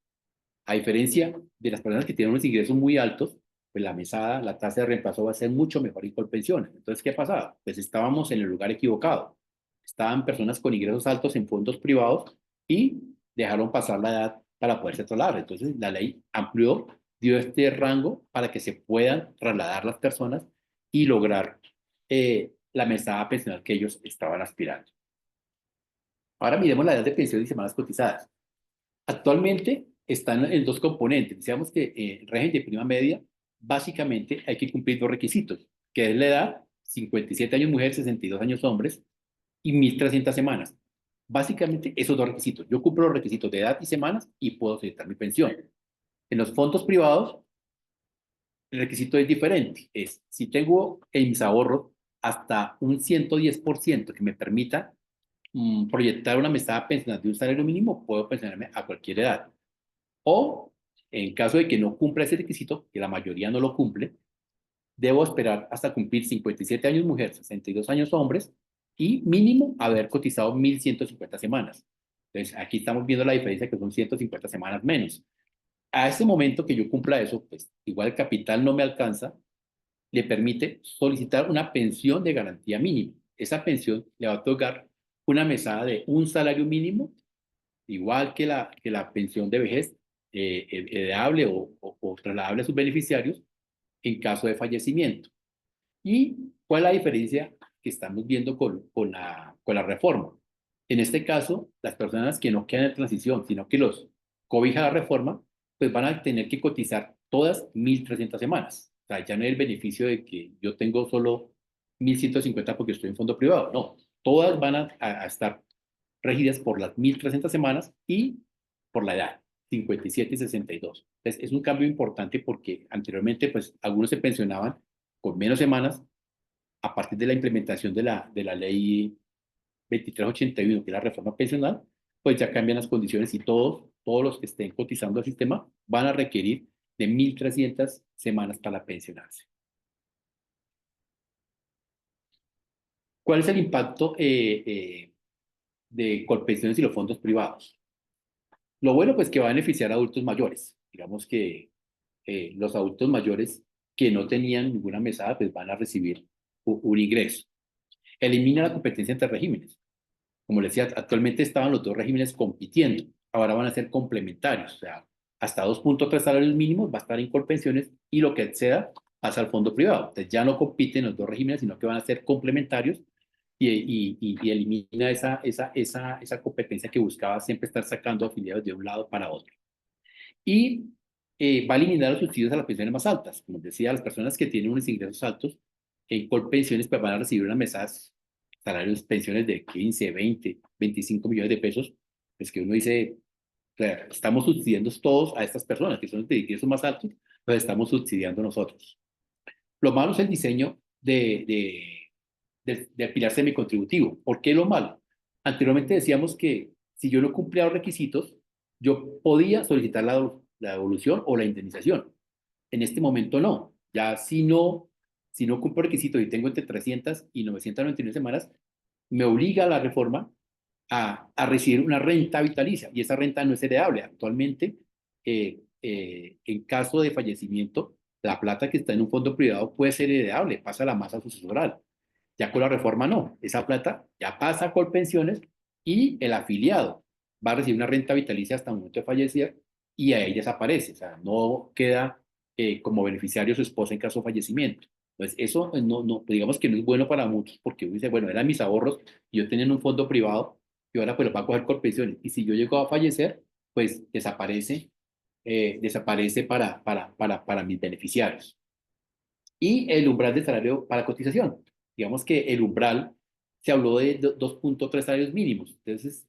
A diferencia de las personas que tienen unos ingresos muy altos, pues la mesada, la tasa de reemplazo va a ser mucho mejor en Colpensiones. Entonces, ¿qué pasaba? Pues estábamos en el lugar equivocado. Estaban personas con ingresos altos en fondos privados y dejaron pasar la edad para poderse trasladar. Entonces, la ley amplió, dio este rango para que se puedan trasladar las personas y lograr la mesada pensional que ellos estaban aspirando. Ahora miremos la edad de pensión y semanas cotizadas. Actualmente están en dos componentes. Decíamos que el régimen de prima media, básicamente hay que cumplir dos requisitos, que es la edad, 57 años mujeres, 62 años hombres, y 1.300 semanas. Básicamente esos dos requisitos. Yo cumplo los requisitos de edad y semanas y puedo solicitar mi pensión. En los fondos privados, el requisito es diferente. Es si tengo en mis ahorros hasta un 110% que me permita proyectar una mesada pensional de un salario mínimo, puedo pensionarme a cualquier edad. O, en caso de que no cumpla ese requisito, que la mayoría no lo cumple, debo esperar hasta cumplir 57 años mujeres, 62 años hombres y mínimo haber cotizado 1.150 semanas. Entonces, aquí estamos viendo la diferencia que son 150 semanas menos. A ese momento que yo cumpla eso, pues igual el capital no me alcanza, le permite solicitar una pensión de garantía mínima. Esa pensión le va a otorgar una mesada de un salario mínimo igual que la pensión de vejez heredable o trasladable a sus beneficiarios en caso de fallecimiento. ¿Y cuál es la diferencia que estamos viendo con la reforma? En este caso, las personas que no quedan en transición, sino que los cobija la reforma, pues van a tener que cotizar todas 1.300 semanas. O sea, ya no hay el beneficio de que yo tengo solo 1.150 porque estoy en fondo privado. No, todas van a estar regidas por las 1.300 semanas y por la edad, 57 y 62. Entonces, es un cambio importante porque anteriormente, pues, algunos se pensionaban con menos semanas a partir de la implementación de la ley 2381, que es la reforma pensional, pues ya cambian las condiciones y todos los que estén cotizando al sistema van a requerir de 1.300 semanas para pensionarse. ¿Cuál es el impacto de Colpensiones y los fondos privados? Lo bueno, pues que va a beneficiar a adultos mayores. Digamos que los adultos mayores que no tenían ninguna mesada, pues van a recibir un ingreso. Elimina la competencia entre regímenes. Como les decía, actualmente estaban los dos regímenes compitiendo. Ahora van a ser complementarios. O sea, hasta 2.3 salarios mínimos va a estar en Colpensiones y lo que exceda pasa al fondo privado. Entonces ya no compiten los dos regímenes, sino que van a ser complementarios y elimina esa competencia que buscaba siempre estar sacando afiliados de un lado para otro. Y va a eliminar los subsidios a las pensiones más altas. Como decía, las personas que tienen unos ingresos altos en Colpensiones pues van a recibir unas mesas, salarios, pensiones de 15, 20, 25 millones de pesos. Pues que uno dice, claro, estamos subsidiando todos a estas personas que son de ingresos más altos, los estamos subsidiando nosotros. Lo malo es el diseño del pilar semicontributivo. ¿Por qué lo malo? Anteriormente decíamos que si yo no cumplía los requisitos, yo podía solicitar la devolución o la indemnización. En este momento no. Ya si no cumplo requisitos y tengo entre 300 y 999 semanas, me obliga la reforma a recibir una renta vitalicia y esa renta no es heredable. Actualmente, en caso de fallecimiento, la plata que está en un fondo privado puede ser heredable, pasa a la masa sucesoral. Ya con la reforma no, esa plata ya pasa a Colpensiones y el afiliado va a recibir una renta vitalicia hasta el momento de fallecer y a ella desaparece, o sea, no queda como beneficiario su esposa en caso de fallecimiento. Entonces, eso digamos que no es bueno para muchos porque uno dice, bueno, eran mis ahorros, y yo tenía en un fondo privado y ahora pues lo va a coger Colpensiones. Y si yo llego a fallecer, pues desaparece para mis beneficiarios. Y el umbral de salario para cotización. Digamos que el umbral se habló de 2.3 salarios mínimos. Entonces,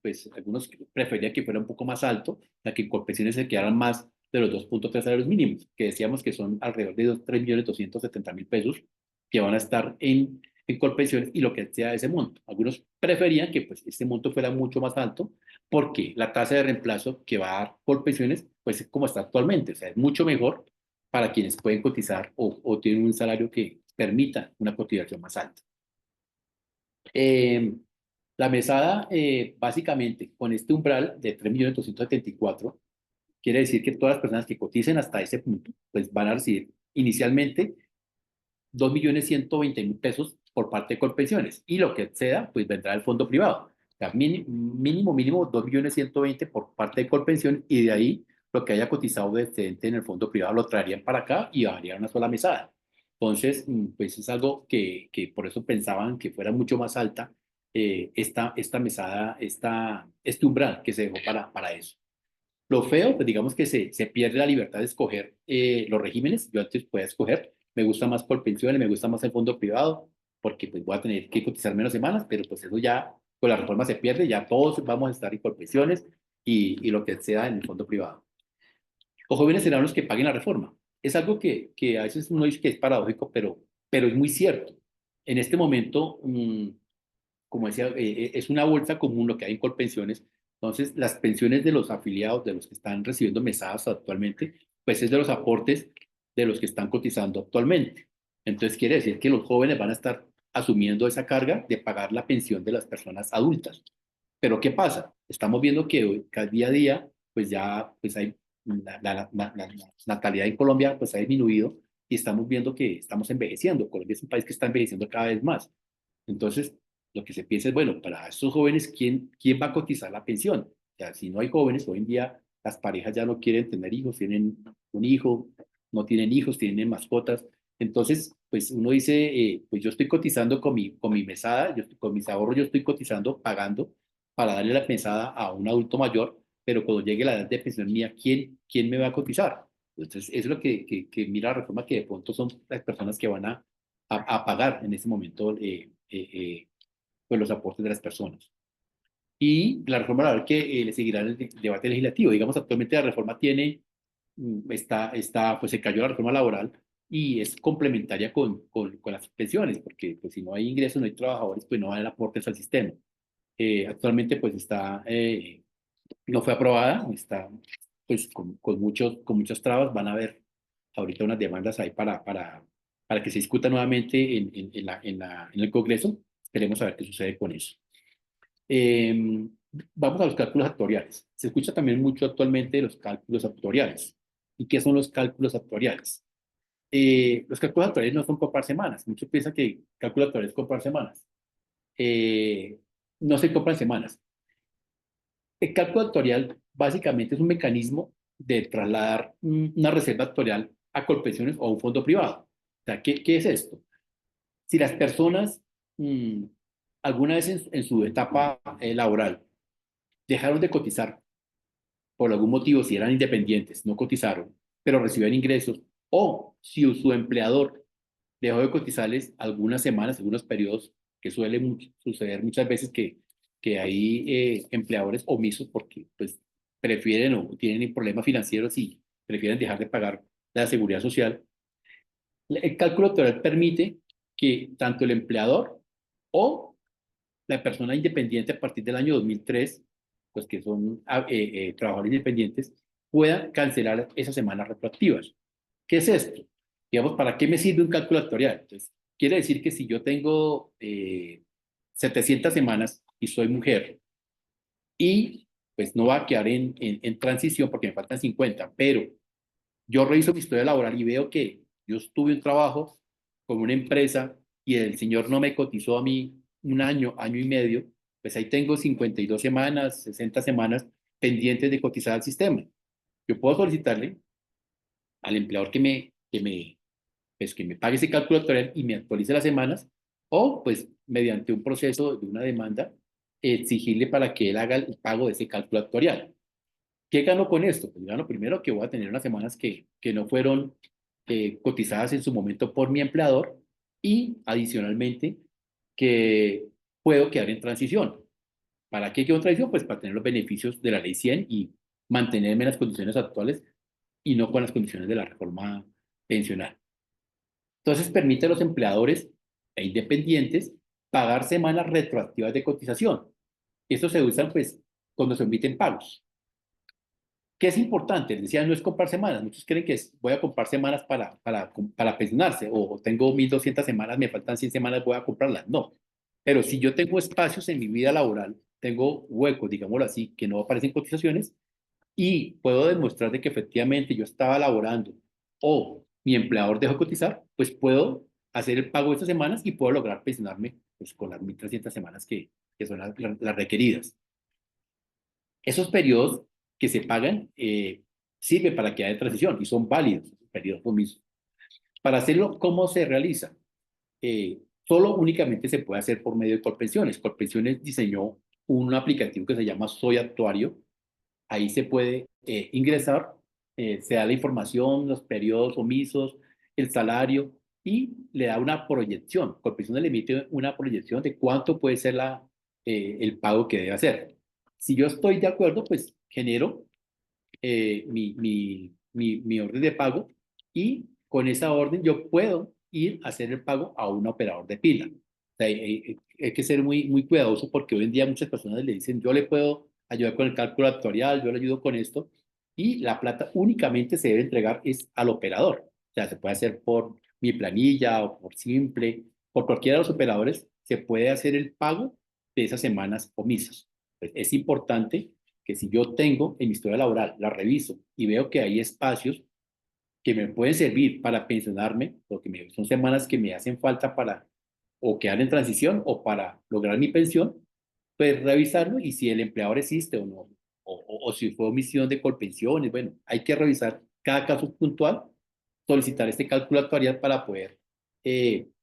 pues algunos preferían que fuera un poco más alto, la que Colpensiones se quedaran más de los 2.3 salarios mínimos, que decíamos que son alrededor de 3.270.000 pesos que van a estar en Colpensiones y lo que sea ese monto. Algunos preferían que pues este monto fuera mucho más alto porque la tasa de reemplazo que va a dar Colpensiones pues es como está actualmente, o sea, es mucho mejor para quienes pueden cotizar o tienen un salario que permita una cotización más alta. Eh, la mesada, básicamente, con este umbral de 3.274.000, quiere decir que todas las personas que coticen hasta ese punto, pues van a recibir inicialmente 2.120.000 pesos por parte de Colpensiones y lo que exceda, pues vendrá del fondo privado. O sea, mínimo 2.120.000 por parte de Colpensiones y de ahí lo que haya cotizado de excedente en el fondo privado lo traerían para acá y harían una sola mesada. Entonces, pues es algo que por eso pensaban que fuera mucho más alta esta mesada, este umbral que se dejó para eso. Lo feo, pues digamos que se pierde la libertad de escoger los regímenes. Yo antes podía escoger, me gusta más por pensiones, me gusta más el fondo privado, porque pues voy a tener que cotizar menos semanas, pero pues eso ya con la reforma se pierde, ya todos vamos a estar en pensiones y lo que sea en el fondo privado. Los jóvenes serán los que paguen la reforma. Es algo que a veces uno dice que es paradójico, pero es muy cierto. En este momento, como decía, es una bolsa común lo que hay en Colpensiones. Entonces, las pensiones de los afiliados, de los que están recibiendo mesadas actualmente, pues es de los aportes de los que están cotizando actualmente. Entonces, quiere decir que los jóvenes van a estar asumiendo esa carga de pagar la pensión de las personas adultas. Pero ¿qué pasa? Estamos viendo que hoy, cada día a día, pues ya pues hay, la natalidad en Colombia pues ha disminuido y estamos viendo que estamos envejeciendo. Colombia es un país que está envejeciendo cada vez más. Entonces, lo que se piensa es, bueno, para estos jóvenes, ¿quién va a cotizar la pensión? O sea, si no hay jóvenes, hoy en día las parejas ya no quieren tener hijos, tienen un hijo, no tienen hijos, tienen mascotas. Entonces, pues uno dice, pues yo estoy cotizando con mi mesada, con mis ahorros yo estoy cotizando, pagando para darle la mesada a un adulto mayor, pero cuando llegue la edad de pensión mía, ¿quién me va a cotizar? Entonces, eso es lo que mira la reforma, que de pronto son las personas que van a pagar en ese momento pues los aportes de las personas. Y la reforma laboral que le seguirá en el debate legislativo. Digamos, actualmente la reforma tiene, pues se cayó la reforma laboral y es complementaria con las pensiones, porque pues, si no hay ingresos, no hay trabajadores, pues no van aportes al sistema. Actualmente pues no fue aprobada, está pues con muchas trabas, van a haber ahorita unas demandas ahí para que se discuta nuevamente en el Congreso. Esperemos a ver qué sucede con eso. Eh, Vamos a los cálculos actuariales. Se escucha también mucho actualmente de los cálculos actuariales. ¿Y qué son los cálculos actuariales? Los cálculos actuariales no son comprar semanas. Muchos piensan que cálculo actuarial es comprar semanas. Eh, no se compran semanas. El cálculo actuarial básicamente es un mecanismo de trasladar una reserva actuarial a Colpensiones o a un fondo privado. O sea, ¿qué es esto? Si las personas mm, alguna vez en su etapa laboral dejaron de cotizar por algún motivo, si eran independientes, no cotizaron, pero recibían ingresos, o si su empleador dejó de cotizarles algunas semanas, algunos periodos, que suele suceder muchas veces que hay empleadores omisos porque pues prefieren o tienen problemas financieros y prefieren dejar de pagar la seguridad social. El cálculo actual permite que tanto el empleador o la persona independiente a partir del año 2003, pues que son trabajadores independientes, puedan cancelar esas semanas retroactivas. ¿Qué es esto? Digamos, ¿para qué me sirve un cálculo actuarial? Entonces, quiere decir que si yo tengo 700 semanas y soy mujer y pues no va a quedar en transición porque me faltan 50, pero yo reviso mi historia laboral y veo que yo tuve un trabajo con una empresa y el señor no me cotizó a mí un año, año y medio, pues ahí tengo 52 semanas, 60 semanas pendientes de cotizar al sistema. Yo puedo solicitarle al empleador que me pague ese cálculo actuarial y me actualice las semanas, o pues mediante un proceso de una demanda, exigirle para que él haga el pago de ese cálculo actuarial. ¿Qué gano con esto? Pues gano primero que voy a tener unas semanas que no fueron cotizadas en su momento por mi empleador y adicionalmente que puedo quedar en transición. ¿Para qué quedo en transición? Pues para tener los beneficios de la ley 100 y mantenerme en las condiciones actuales y no con las condiciones de la reforma pensional. Entonces permite a los empleadores e independientes pagar semanas retroactivas de cotización. Estos se usan pues cuando se emiten pagos. ¿Qué es importante? Les decía, no es comprar semanas. Muchos creen que voy a comprar semanas para pensionarse o tengo 1.200 semanas, me faltan 100 semanas, voy a comprarlas. No. Pero si yo tengo espacios en mi vida laboral, tengo huecos, digámoslo así, que no aparecen cotizaciones y puedo demostrar de que efectivamente yo estaba laborando o mi empleador dejó de cotizar, pues puedo hacer el pago de estas semanas y puedo lograr pensionarme pues, con las 1.300 semanas que son las requeridas. Esos periodos que se pagan sirven para que haya transición y son válidos, periodos mismos. Para hacerlo, ¿cómo se realiza? Solo únicamente se puede hacer por medio de Colpensiones. Colpensiones diseñó un aplicativo que se llama Soy Actuario. Ahí se puede ingresar, se da la información, los periodos omisos, el salario y le da una proyección. Colpensiones le emite una proyección de cuánto puede ser el pago que debe hacer. Si yo estoy de acuerdo, pues genero mi orden de pago y con esa orden yo puedo ir a hacer el pago a un operador de pila. O sea, hay que ser muy cuidadoso porque hoy en día muchas personas le dicen, yo le puedo ayudar con el cálculo actuarial, yo le ayudo con esto, y la plata únicamente se debe entregar es al operador. O sea, se puede hacer por mi planilla o por Simple, por cualquiera de los operadores, se puede hacer el pago de esas semanas omisas. Pues es importante que si yo tengo en mi historia laboral, la reviso y veo que hay espacios que me pueden servir para pensionarme, porque son semanas que me hacen falta para o quedar en transición o para lograr mi pensión, pues revisarlo y si el empleador existe o no, o si fue omisión de colpensiones, bueno, hay que revisar cada caso puntual, solicitar este cálculo actuarial para poder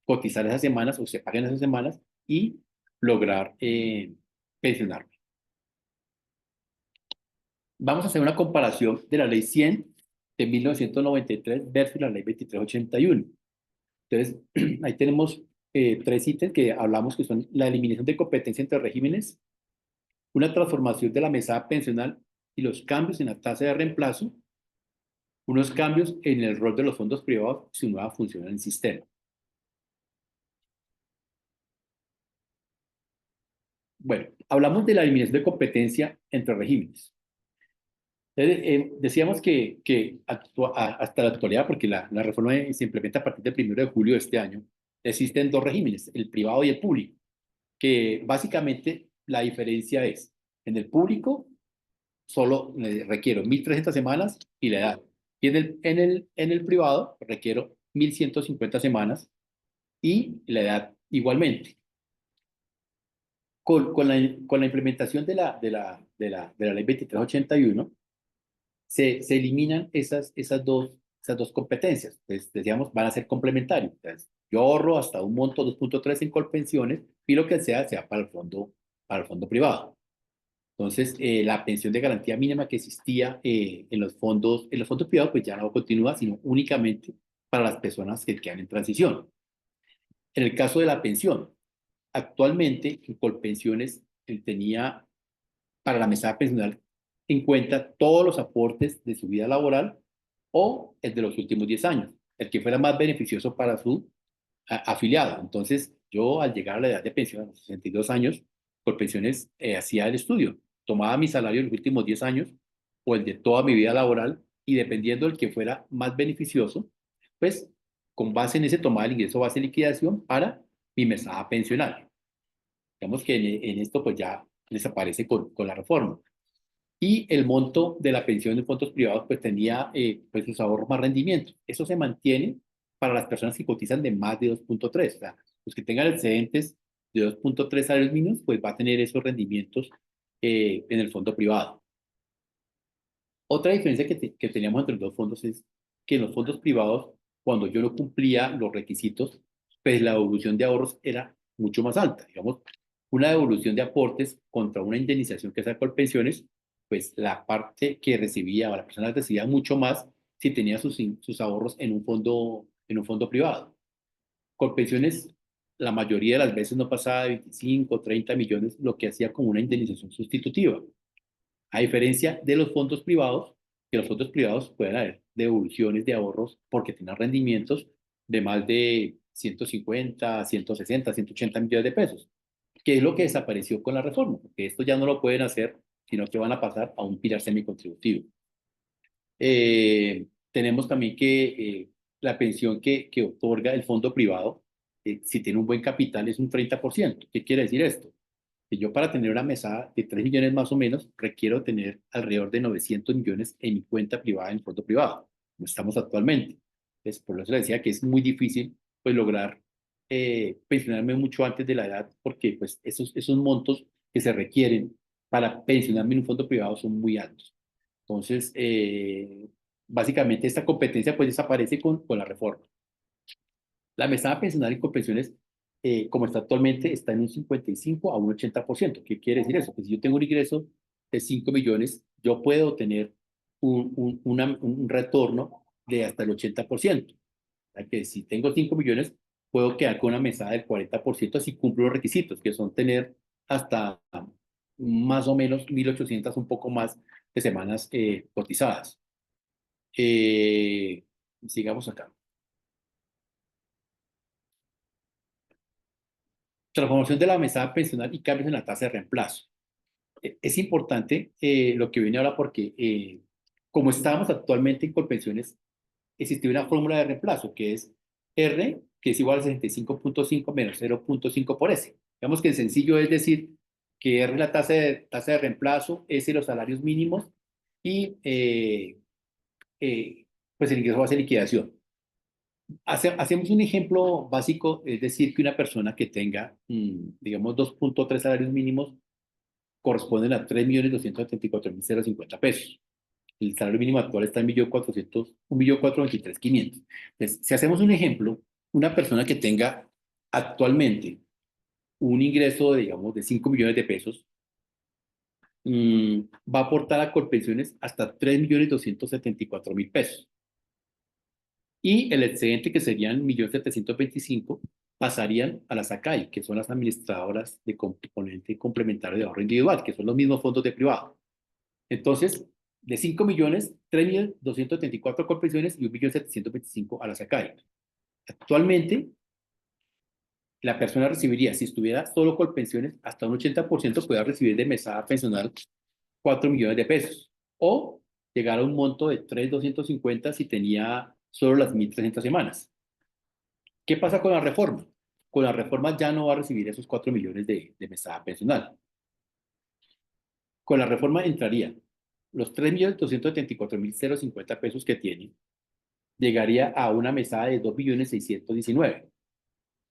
cotizar esas semanas o se paguen esas semanas y lograr pensionarme. Vamos a hacer una comparación de la ley 100 de 1993 versus la ley 2381. Entonces, ahí tenemos tres ítems que hablamos que son la eliminación de competencia entre regímenes, una transformación de la mesada pensional y los cambios en la tasa de reemplazo, unos cambios en el rol de los fondos privados y su nueva función en el sistema. Bueno, hablamos de la eliminación de competencia entre regímenes. Entonces, decíamos que hasta la actualidad, porque la reforma se implementa a partir del 1 de julio de este año, existen dos regímenes, el privado y el público, que básicamente la diferencia es, en el público solo requiero 1.300 semanas y la edad, y en el privado requiero 1.150 semanas y la edad igualmente. Con la implementación de la ley 2381, se eliminan esas dos competencias. Entonces, decíamos, van a ser complementarios. Entonces, yo ahorro hasta un monto 2.3 en Colpensiones y lo que sea para el fondo privado. Entonces, la pensión de garantía mínima que existía en los fondos privados, pues ya no continúa, sino únicamente para las personas que quedan en transición. En el caso de la pensión, actualmente en Colpensiones tenía para la mesada pensional en cuenta todos los aportes de su vida laboral o el de los últimos 10 años, el que fuera más beneficioso para su afiliado. Entonces, yo al llegar a la edad de pensión, a los 62 años, por pensiones hacía el estudio, tomaba mi salario en los últimos 10 años o el de toda mi vida laboral y dependiendo del que fuera más beneficioso, pues con base en ese tomaba el ingreso base de liquidación para mi mesada pensional. Digamos que en esto pues ya desaparece con la reforma. Y el monto de la pensión de fondos privados pues tenía pues sus ahorros más rendimientos. Eso se mantiene para las personas que cotizan de más de 2.3. O sea, los que tengan excedentes de 2.3 salarios mínimos pues va a tener esos rendimientos en el fondo privado. Otra diferencia que teníamos entre los dos fondos es que en los fondos privados, cuando yo no cumplía los requisitos, pues la devolución de ahorros era mucho más alta. Digamos, una devolución de aportes contra una indemnización que sacó el pensiones, pues la parte que recibía o la persona recibía mucho más si tenía sus ahorros en un fondo privado. Colpensiones la mayoría de las veces no pasaba de 25, 30 millones, lo que hacía como una indemnización sustitutiva. A diferencia de los fondos privados, que los fondos privados pueden haber devoluciones de ahorros porque tienen rendimientos de más de 150, 160, 180 millones de pesos, que es lo que desapareció con la reforma, porque esto ya no lo pueden hacer, sino que van a pasar a un pilar semicontributivo. Tenemos también que la pensión que otorga el fondo privado, si tiene un buen capital, es un 30%. ¿Qué quiere decir esto? Que yo para tener una mesada de 3 millones más o menos, requiero tener alrededor de 900 millones en mi cuenta privada en el fondo privado. No estamos actualmente. Entonces, por eso le decía que es muy difícil pues, lograr pensionarme mucho antes de la edad, porque pues, esos montos que se requieren para pensionarme en un fondo privado son muy altos. Entonces, básicamente esta competencia pues desaparece con la reforma. La mesada pensional en Colpensiones, como está actualmente, está en un 55 a un 80%. ¿Qué quiere decir eso? Que si yo tengo un ingreso de 5 millones, yo puedo tener un retorno de hasta el 80%. O sea que si tengo 5 millones, puedo quedar con una mesada del 40% si cumplo los requisitos, que son tener hasta más o menos 1.800, un poco más de semanas cotizadas. Eh, Sigamos acá. Transformación de la mesada pensional y cambios en la tasa de reemplazo. Es importante lo que viene ahora porque, como estábamos actualmente en Colpensiones, existía una fórmula de reemplazo que es R, que es igual a 65.5 menos 0.5 por S. Digamos que en sencillo es decir que R es la tasa de reemplazo, S los salarios mínimos y pues el ingreso base de liquidación. Hacemos un ejemplo básico, es decir, que una persona que tenga, digamos, 2.3 salarios mínimos corresponden a 3.274.050 pesos. El salario mínimo actual está en 1.423.500. Entonces, si hacemos un ejemplo, una persona que tenga actualmente un ingreso, digamos, de 5 millones de pesos, va a aportar a Colpensiones hasta 3.274.000 pesos. Y el excedente, que serían 1.725.000, pasarían a las ACAI, que son las administradoras de componente complementario de ahorro individual, que son los mismos fondos de privado. Entonces, de 5 millones, 3.274 Colpensiones y 1.725.000 a las ACAI. Actualmente, la persona recibiría, si estuviera solo Colpensiones, hasta un 80% puede recibir de mesada pensional 4 millones de pesos. O llegar a un monto de 3.250 si tenía solo las 1.300 semanas. ¿Qué pasa con la reforma? Con la reforma ya no va a recibir esos 4 millones de mesada pensional. Con la reforma entrarían los 3.274.050 pesos que tiene, llegaría a una mesada de 2.619.000,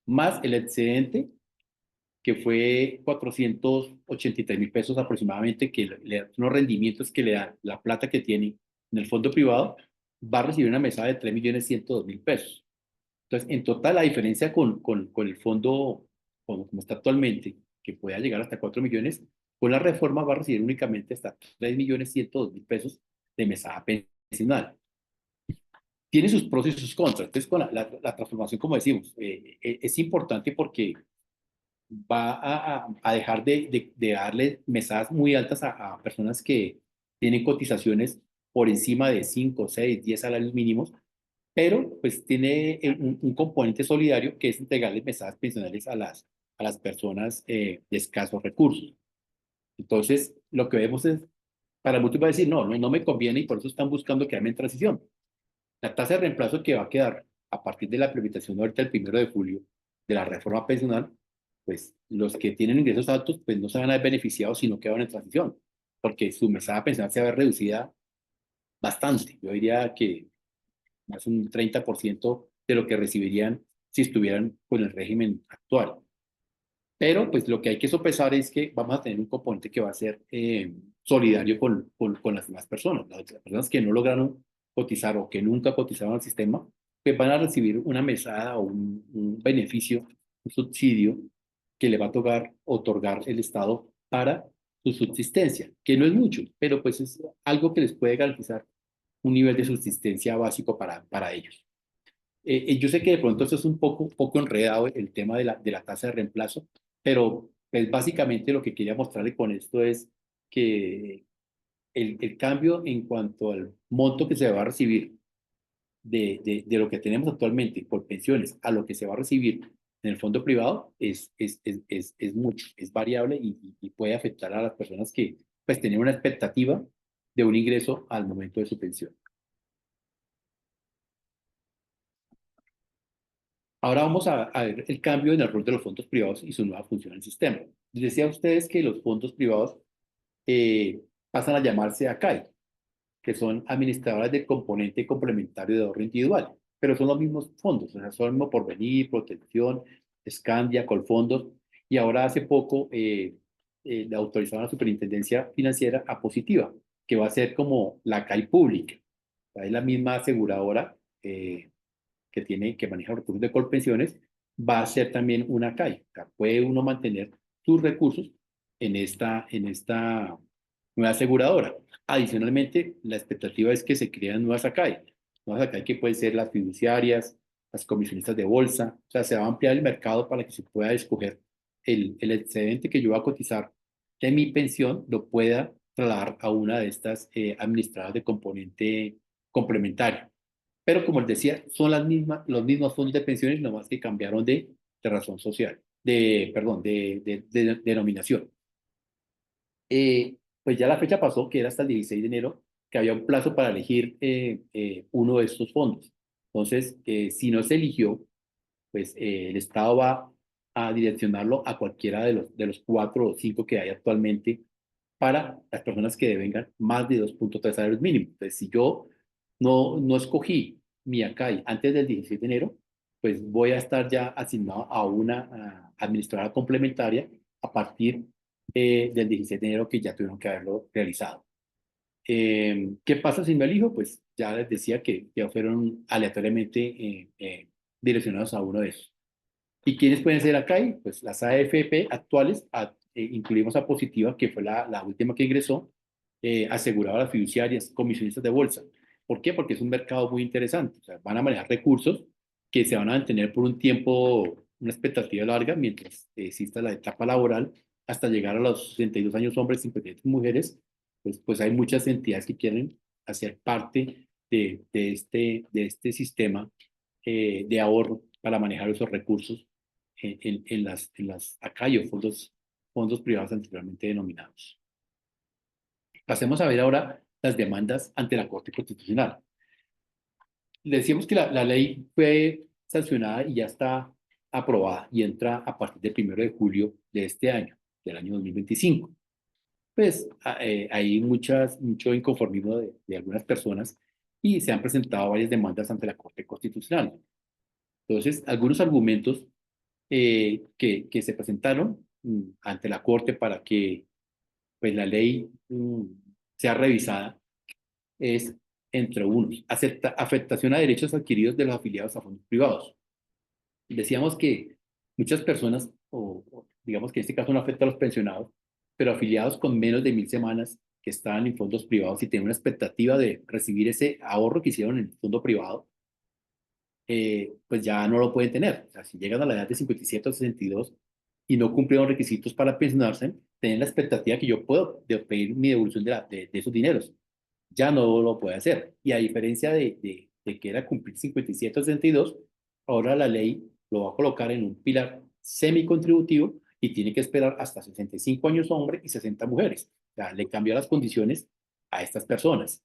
más el excedente, que fue 483.000 pesos aproximadamente, que unos rendimientos que le dan la plata que tiene en el fondo privado, va a recibir una mesada de 3.102.000 pesos. Entonces, en total, la diferencia con el fondo, como está actualmente, que pueda llegar hasta 4 millones, con la reforma va a recibir únicamente hasta 3.102.000 pesos de mesada pensional. Tiene sus pros y sus contras. Entonces, con la transformación, como decimos, es importante porque va a dejar de darle mesadas muy altas a personas que tienen cotizaciones por encima de 5, 6, 10 salarios mínimos, pero pues tiene un componente solidario que es entregarles mesadas pensionales a las personas de escasos recursos. Entonces, lo que vemos es, para muchos va a decir, no me conviene y por eso están buscando quedarme en transición. La tasa de reemplazo que va a quedar a partir de la implementación ahorita el 1 de julio de la reforma pensional, pues los que tienen ingresos altos, pues no se van a ver beneficiados si no quedan en transición, porque su mesada pensional se va a ver reducida bastante. Yo diría que más un 30% de lo que recibirían si estuvieran con el régimen actual. Pero pues lo que hay que sopesar es que vamos a tener un componente que va a ser solidario con las demás personas. Las personas que no lograron cotizar o que nunca cotizaron al sistema, pues van a recibir una mesada o un beneficio, un subsidio que le va a tocar otorgar el Estado para su subsistencia, que no es mucho, pero pues es algo que les puede garantizar un nivel de subsistencia básico para ellos. Yo sé que de pronto esto es un poco enredado el tema de la tasa de reemplazo, pero pues, básicamente lo que quería mostrarle con esto es que el cambio en cuanto al monto que se va a recibir de lo que tenemos actualmente por pensiones a lo que se va a recibir en el fondo privado es mucho, es variable y puede afectar a las personas que pues tienen una expectativa de un ingreso al momento de su pensión. Ahora vamos a ver el cambio en el rol de los fondos privados y su nueva función en el sistema. Les decía a ustedes que los fondos privados pasan a llamarse ACAI, que son administradoras del componente complementario de ahorro individual, pero son los mismos fondos, o sea, son el mismo Porvenir, Protección, Scandia, Colfondos, y ahora hace poco le autorizaron a la Superintendencia Financiera a Positiva, que va a ser como la CAI pública. Es la misma aseguradora que tiene, que maneja los recursos de Colpensiones, va a ser también una CAI. O sea, puede uno mantener sus recursos en esta nueva aseguradora. Adicionalmente, la expectativa es que se crean nuevas ACAI que pueden ser las fiduciarias, las comisionistas de bolsa, o sea, se va a ampliar el mercado para que se pueda escoger el excedente que yo voy a cotizar de mi pensión, lo pueda trasladar a una de estas administradoras de componente complementario. Pero como les decía, son los mismos fondos de pensiones, nomás que cambiaron de razón social, perdón, de denominación. Pues ya la fecha pasó, que era hasta el 16 de enero, que había un plazo para elegir uno de estos fondos. Entonces, si no se eligió, pues el Estado va a direccionarlo a cualquiera de los cuatro o cinco que hay actualmente para las personas que devengan más de 2,3 salarios mínimos. Entonces, si yo no escogí mi ACAI antes del 16 de enero, pues voy a estar ya asignado a una administradora complementaria a partir del 16 de enero que ya tuvieron que haberlo realizado. ¿Qué pasa si me elijo? Pues ya les decía que ya fueron aleatoriamente direccionados a uno de esos. ¿Y quiénes pueden ser ACAI? Pues las AFP actuales, incluimos a Positiva, que fue la última que ingresó, aseguradoras fiduciarias, comisionistas de bolsa. ¿Por qué? Porque es un mercado muy interesante. O sea, van a manejar recursos que se van a mantener por un tiempo, una expectativa larga, mientras exista la etapa laboral, hasta llegar a los 62 años hombres, 58 mujeres, pues hay muchas entidades que quieren hacer parte de este sistema de ahorro para manejar esos recursos en las ACAI o fondos privados anteriormente denominados. Pasemos a ver ahora las demandas ante la Corte Constitucional. Decíamos que la ley fue sancionada y ya está aprobada y entra a partir del 1 de julio de este año, del año 2025. Pues hay mucho inconformismo de algunas personas y se han presentado varias demandas ante la Corte Constitucional. Entonces, algunos argumentos que se presentaron ante la Corte para que pues, la ley sea revisada es, entre unos, afectación a derechos adquiridos de los afiliados a fondos privados. Decíamos que muchas personas, o digamos que en este caso no afecta a los pensionados, pero afiliados con menos de 1.000 semanas que estaban en fondos privados y tienen una expectativa de recibir ese ahorro que hicieron en el fondo privado, pues ya no lo pueden tener. O sea, si llegan a la edad de 57 o 62 y no cumplieron requisitos para pensionarse, tienen la expectativa que yo puedo de pedir mi devolución de esos dineros. Ya no lo puede hacer. Y a diferencia de que era cumplir 57 o 62, ahora la ley lo va a colocar en un pilar semicontributivo y tiene que esperar hasta 65 años hombres y 60 mujeres. O sea, le cambió las condiciones a estas personas.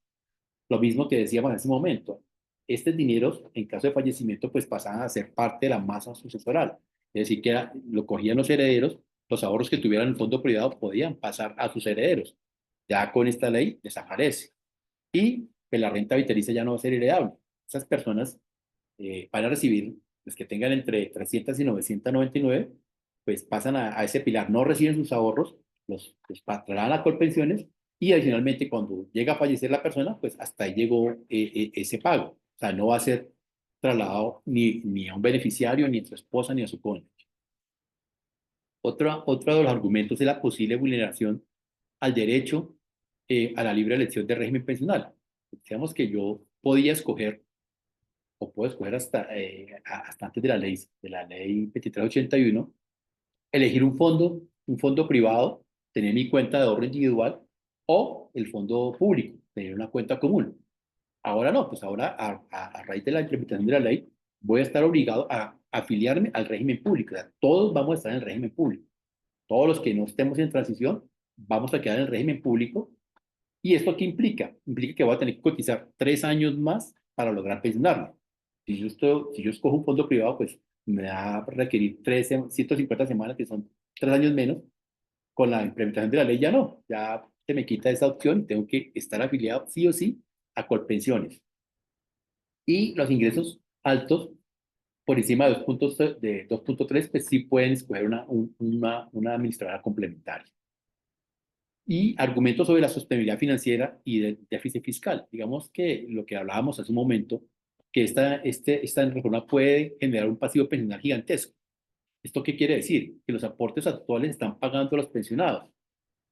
Lo mismo que decíamos en ese momento, estos dineros, en caso de fallecimiento, pues pasaban a ser parte de la masa sucesoral. Es decir, lo cogían los herederos, los ahorros que tuvieran en el fondo privado podían pasar a sus herederos. Ya con esta ley desaparece. Y pues, la renta vitalicia ya no va a ser heredable. Esas personas van a recibir, los que tengan entre 300 y 999, pues pasan a ese pilar, no reciben sus ahorros, los trasladan a Colpensiones y adicionalmente cuando llega a fallecer la persona, pues hasta ahí llegó ese pago. O sea, no va a ser trasladado ni a un beneficiario, ni a su esposa, ni a su cónyuge. Otro de los argumentos es la posible vulneración al derecho a la libre elección de régimen pensional. Decíamos que yo podía escoger o puedo escoger hasta antes de la ley 2381, elegir un fondo privado, tener mi cuenta de ahorro individual o el fondo público, tener una cuenta común. Ahora no, pues ahora a raíz de la implementación de la ley voy a estar obligado a afiliarme al régimen público. O sea, todos vamos a estar en el régimen público. Todos los que no estemos en transición vamos a quedar en el régimen público. ¿Y esto qué implica? Implica que voy a tener que cotizar 3 años más para lograr pensionarme. Si yo escojo un fondo privado, pues me va a requerir 150 semanas, que son 3 años menos. Con la implementación de la ley ya no, ya se me quita esa opción, tengo que estar afiliado sí o sí a Colpensiones. Y los ingresos altos, por encima de 2.3, pues sí pueden escoger una administradora complementaria. Y argumentos sobre la sostenibilidad financiera y del déficit fiscal. Digamos que lo que hablábamos hace un momento, que esta reforma puede generar un pasivo pensional gigantesco. ¿Esto qué quiere decir? Que los aportes actuales están pagando los pensionados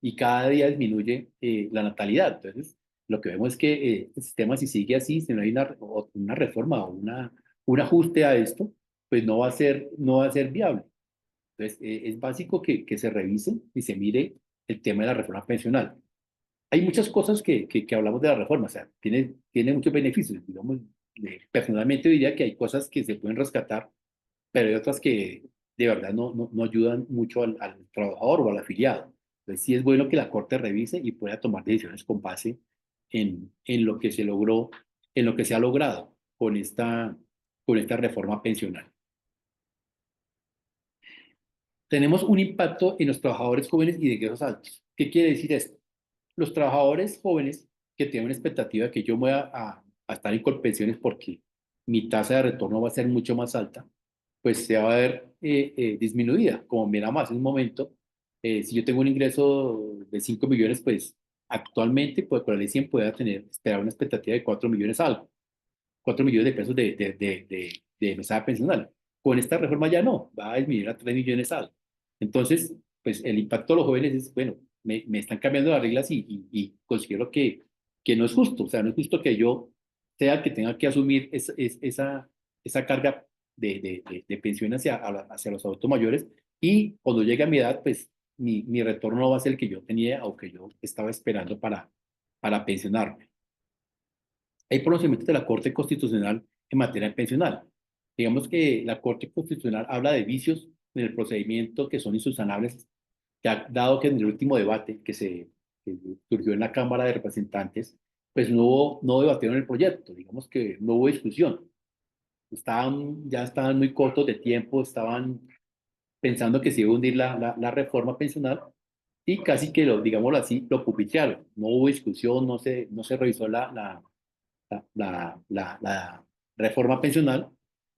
y cada día disminuye la natalidad. Entonces, lo que vemos es que este sistema, si sigue así, si no hay una reforma o un ajuste a esto, pues no va a ser viable. Entonces, es básico que se revise y se mire el tema de la reforma pensional. Hay muchas cosas que hablamos de la reforma, o sea, tiene muchos beneficios. Digamos, personalmente diría que hay cosas que se pueden rescatar, pero hay otras que de verdad no ayudan mucho al trabajador o al afiliado. Entonces, sí es bueno que la Corte revise y pueda tomar decisiones con base en lo que se logró, en lo que se ha logrado con esta reforma pensional. Tenemos un impacto en los trabajadores jóvenes y de ingresos altos. ¿Qué quiere decir esto? Los trabajadores jóvenes que tienen una expectativa de que yo voy a estar en Colpensiones porque mi tasa de retorno va a ser mucho más alta, pues se va a ver disminuida. Como miramos en un momento, si yo tengo un ingreso de 5 millones, pues actualmente, pues con la ley 100 pueda esperar una expectativa de 4 millones algo, 4 millones de pesos de mesada pensional. Con esta reforma ya no, va a disminuir a 3 millones algo. Entonces, pues el impacto de los jóvenes es, bueno, me están cambiando las reglas y considero que no es justo. O sea, no es justo que yo sea el que tenga que asumir esa carga de pensión hacia los adultos mayores y cuando llegue a mi edad, pues mi retorno no va a ser el que yo tenía o que yo estaba esperando para pensionarme. Hay pronunciamientos de la Corte Constitucional en materia pensional. Digamos que la Corte Constitucional habla de vicios en el procedimiento que son insubsanables, dado que en el último debate que surgió en la Cámara de Representantes, pues no debatieron el proyecto, digamos que no hubo discusión. Ya estaban muy cortos de tiempo, estaban pensando que se iba a hundir la reforma pensional y casi que, digámoslo así, lo pupitraron. No hubo discusión, no se revisó la reforma pensional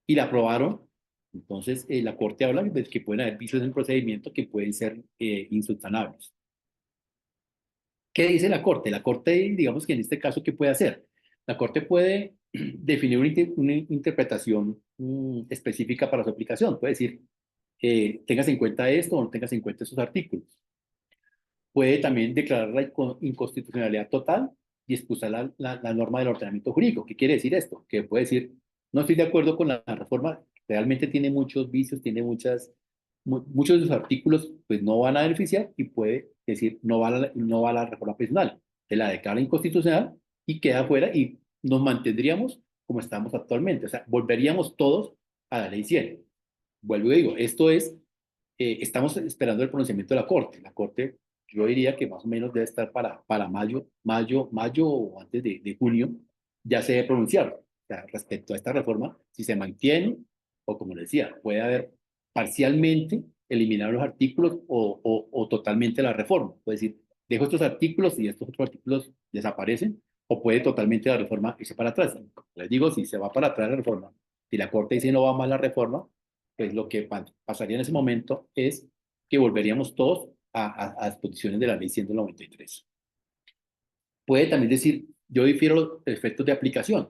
y la aprobaron. Entonces, la Corte habla de que pueden haber vicios en el procedimiento que pueden ser insubsanables. ¿Qué dice la Corte? La Corte, digamos que en este caso, ¿qué puede hacer? La Corte puede definir una interpretación específica para su aplicación. Puede decir, tengas en cuenta esto o no tengas en cuenta esos artículos. Puede también declarar la inconstitucionalidad total y expulsar la norma del ordenamiento jurídico. ¿Qué quiere decir esto? Que puede decir, no estoy de acuerdo con la reforma, realmente tiene muchos vicios, tiene muchos de sus artículos, pues no van a beneficiar y puede decir, no va la reforma pensional. Se la declara inconstitucional y queda fuera y nos mantendríamos como estamos actualmente. O sea, volveríamos todos a la ley 100. Vuelvo y digo, estamos esperando el pronunciamiento de la Corte. La Corte, yo diría que más o menos debe estar para mayo o antes de junio, ya se debe pronunciar. O sea, respecto a esta reforma, si se mantiene, o como les decía, puede haber parcialmente eliminar los artículos o totalmente la reforma. Puede decir, dejo estos artículos y estos otros artículos desaparecen, o puede totalmente la reforma irse para atrás. Les digo, si se va para atrás la reforma, si la Corte dice no va más la reforma, pues lo que pasaría en ese momento es que volveríamos todos a disposiciones de la ley 193. Puede también decir, yo difiero los efectos de aplicación.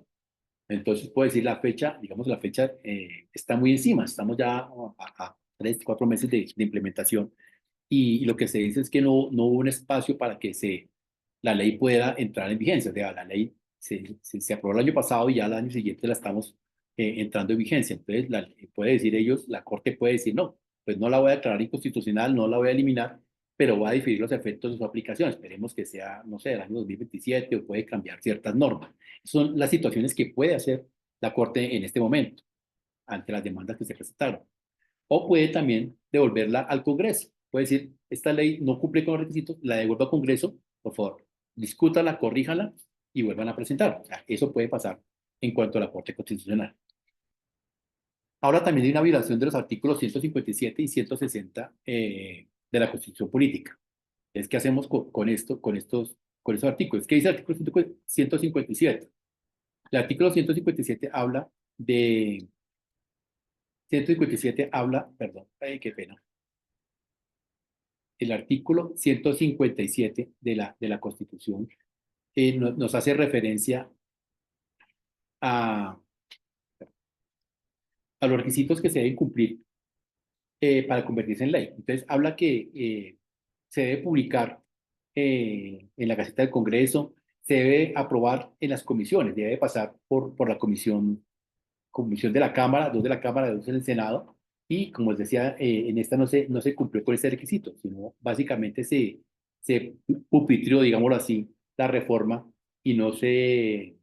Entonces puede decir la fecha, digamos la fecha está muy encima, estamos ya a 3, 4 meses de implementación y lo que se dice es que no hubo un espacio para que la ley pueda entrar en vigencia. O sea, la ley se aprobó el año pasado y ya el año siguiente la estamos entrando en vigencia. Entonces, puede decir ellos, la Corte puede decir, no, pues no la voy a declarar inconstitucional, no la voy a eliminar, pero voy a diferir los efectos de su aplicación. Esperemos que sea, no sé, el año 2027 o puede cambiar ciertas normas. Son las situaciones que puede hacer la Corte en este momento ante las demandas que se presentaron. O puede también devolverla al Congreso. Puede decir, esta ley no cumple con los requisitos, la devuelvo al Congreso, por favor, discútala, corríjala y vuelvan a presentar. O sea, eso puede pasar en cuanto a la Corte Constitucional. Ahora también hay una violación de los artículos 157 y 160 de la Constitución Política. Es ¿qué hacemos con estos artículos? ¿Qué dice el artículo 157? El artículo 157 habla de... 157 habla, perdón, ay, qué pena. El artículo 157 de la Constitución nos hace referencia a, a los requisitos que se deben cumplir para convertirse en ley. Entonces, habla que se debe publicar en la Gaceta del Congreso, se debe aprobar en las comisiones, debe pasar por la comisión de la Cámara, dos de la Cámara, dos del Senado, y como les decía, en esta no se cumplió con ese requisito, sino básicamente se pupitrió, digámoslo así, la reforma y no se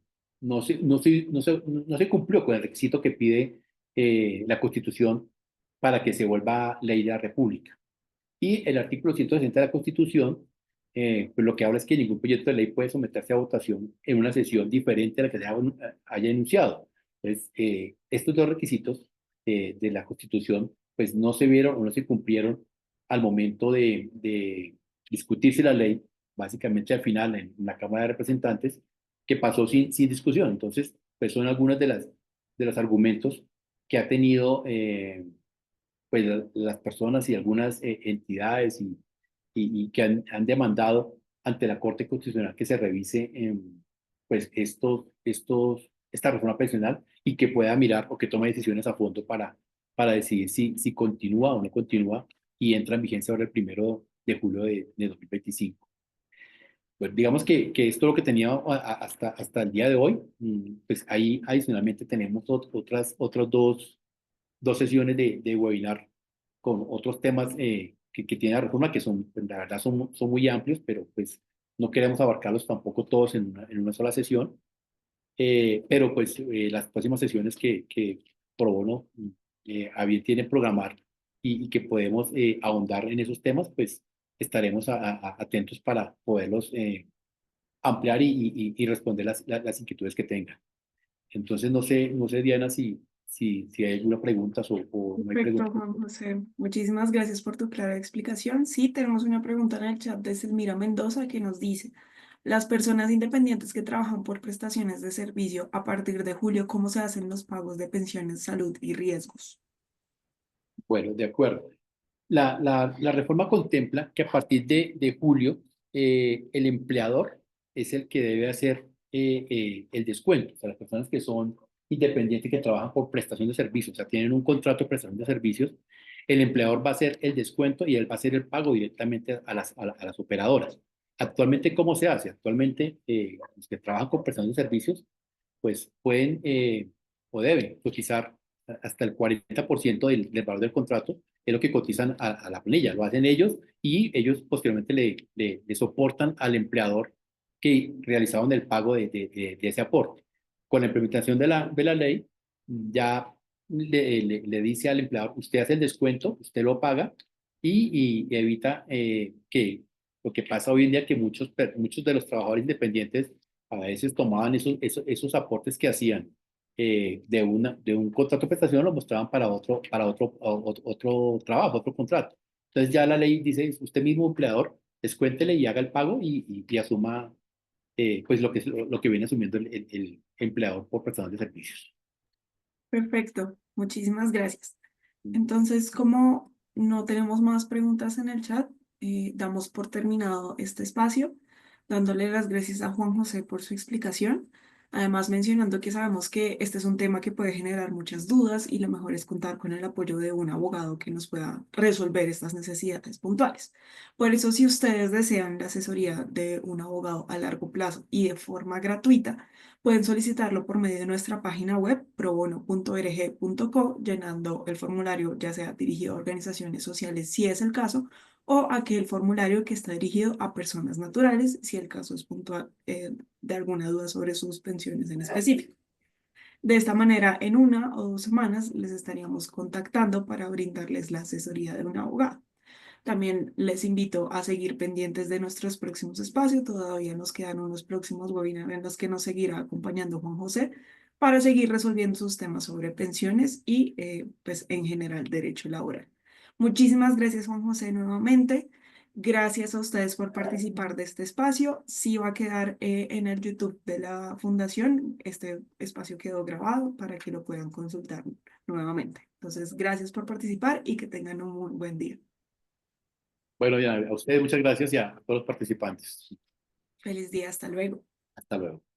cumplió con el requisito que pide la Constitución para que se vuelva ley de la República. Y el artículo 160 de la Constitución, pues lo que habla es que ningún proyecto de ley puede someterse a votación en una sesión diferente a la que se haya enunciado. Entonces, estos dos requisitos de la Constitución, pues no se vieron o no se cumplieron al momento de discutirse la ley, básicamente al final en la Cámara de Representantes, que pasó sin discusión. Entonces, pues son algunos de los argumentos que ha tenido pues las personas y algunas entidades y que han demandado ante la Corte Constitucional que se revise pues esta reforma pensional y que pueda mirar o que tome decisiones a fondo para decidir si continúa o no continúa y entra en vigencia ahora el 1 de julio de 2025. Pues digamos que esto es lo que tenía hasta el día de hoy. Pues ahí adicionalmente tenemos otras dos sesiones de webinar con otros temas que tiene la reforma, que son, pues, la verdad, son muy amplios, pero pues no queremos abarcarlos tampoco todos en una sola sesión. Pero pues las próximas sesiones que Pro Bono a bien tiene programar y que podemos ahondar en esos temas, pues estaremos atentos para poderlos ampliar y responder las inquietudes que tengan. Entonces, no sé, Diana, si hay alguna pregunta o no hay Perfecto, pregunta. Juan José. Muchísimas gracias por tu clara explicación. Sí, tenemos una pregunta en el chat de Selmira Mendoza que nos dice, las personas independientes que trabajan por prestaciones de servicio a partir de julio, ¿cómo se hacen los pagos de pensiones, salud y riesgos? Bueno, de acuerdo. La reforma contempla que a partir de julio el empleador es el que debe hacer el descuento. O sea, las personas que son independientes, que trabajan por prestación de servicios, o sea, tienen un contrato de prestación de servicios, el empleador va a hacer el descuento y él va a hacer el pago directamente a las operadoras. Actualmente, ¿cómo se hace? Actualmente, los que trabajan con prestación de servicios, pues pueden o deben cotizar hasta el 40% del valor del contrato, es lo que cotizan a la planilla, lo hacen ellos y ellos posteriormente le soportan al empleador que realizaron el pago de ese aporte. Con la implementación de la ley, ya le dice al empleador, usted hace el descuento, usted lo paga y evita que lo que pasa hoy en día, que muchos de los trabajadores independientes a veces tomaban esos aportes que hacían de un contrato de prestación, lo mostraban para otro trabajo, otro contrato. Entonces ya la ley dice, usted mismo empleador, descuéntele y haga el pago y asuma pues lo que viene asumiendo el empleador por prestación de servicios. Perfecto, muchísimas gracias. Entonces, como no tenemos más preguntas en el chat, damos por terminado este espacio, dándole las gracias a Juan José por su explicación. Además, mencionando que sabemos que este es un tema que puede generar muchas dudas y lo mejor es contar con el apoyo de un abogado que nos pueda resolver estas necesidades puntuales. Por eso, si ustedes desean la asesoría de un abogado a largo plazo y de forma gratuita, pueden solicitarlo por medio de nuestra página web probono.org.co, llenando el formulario ya sea dirigido a organizaciones sociales si es el caso, o aquel formulario que está dirigido a personas naturales si el caso es puntual, de alguna duda sobre sus pensiones en específico. De esta manera, en 1 o 2 semanas les estaríamos contactando para brindarles la asesoría de un abogado. También les invito a seguir pendientes de nuestros próximos espacios. Todavía nos quedan unos próximos webinars en los que nos seguirá acompañando Juan José para seguir resolviendo sus temas sobre pensiones y, pues, en general, derecho laboral. Muchísimas gracias, Juan José, nuevamente. Gracias a ustedes por participar de este espacio. Sí va a quedar en el YouTube de la Fundación. Este espacio quedó grabado para que lo puedan consultar nuevamente. Entonces, gracias por participar y que tengan un muy buen día. Bueno, ya, a ustedes muchas gracias y a todos los participantes. Feliz día, hasta luego. Hasta luego.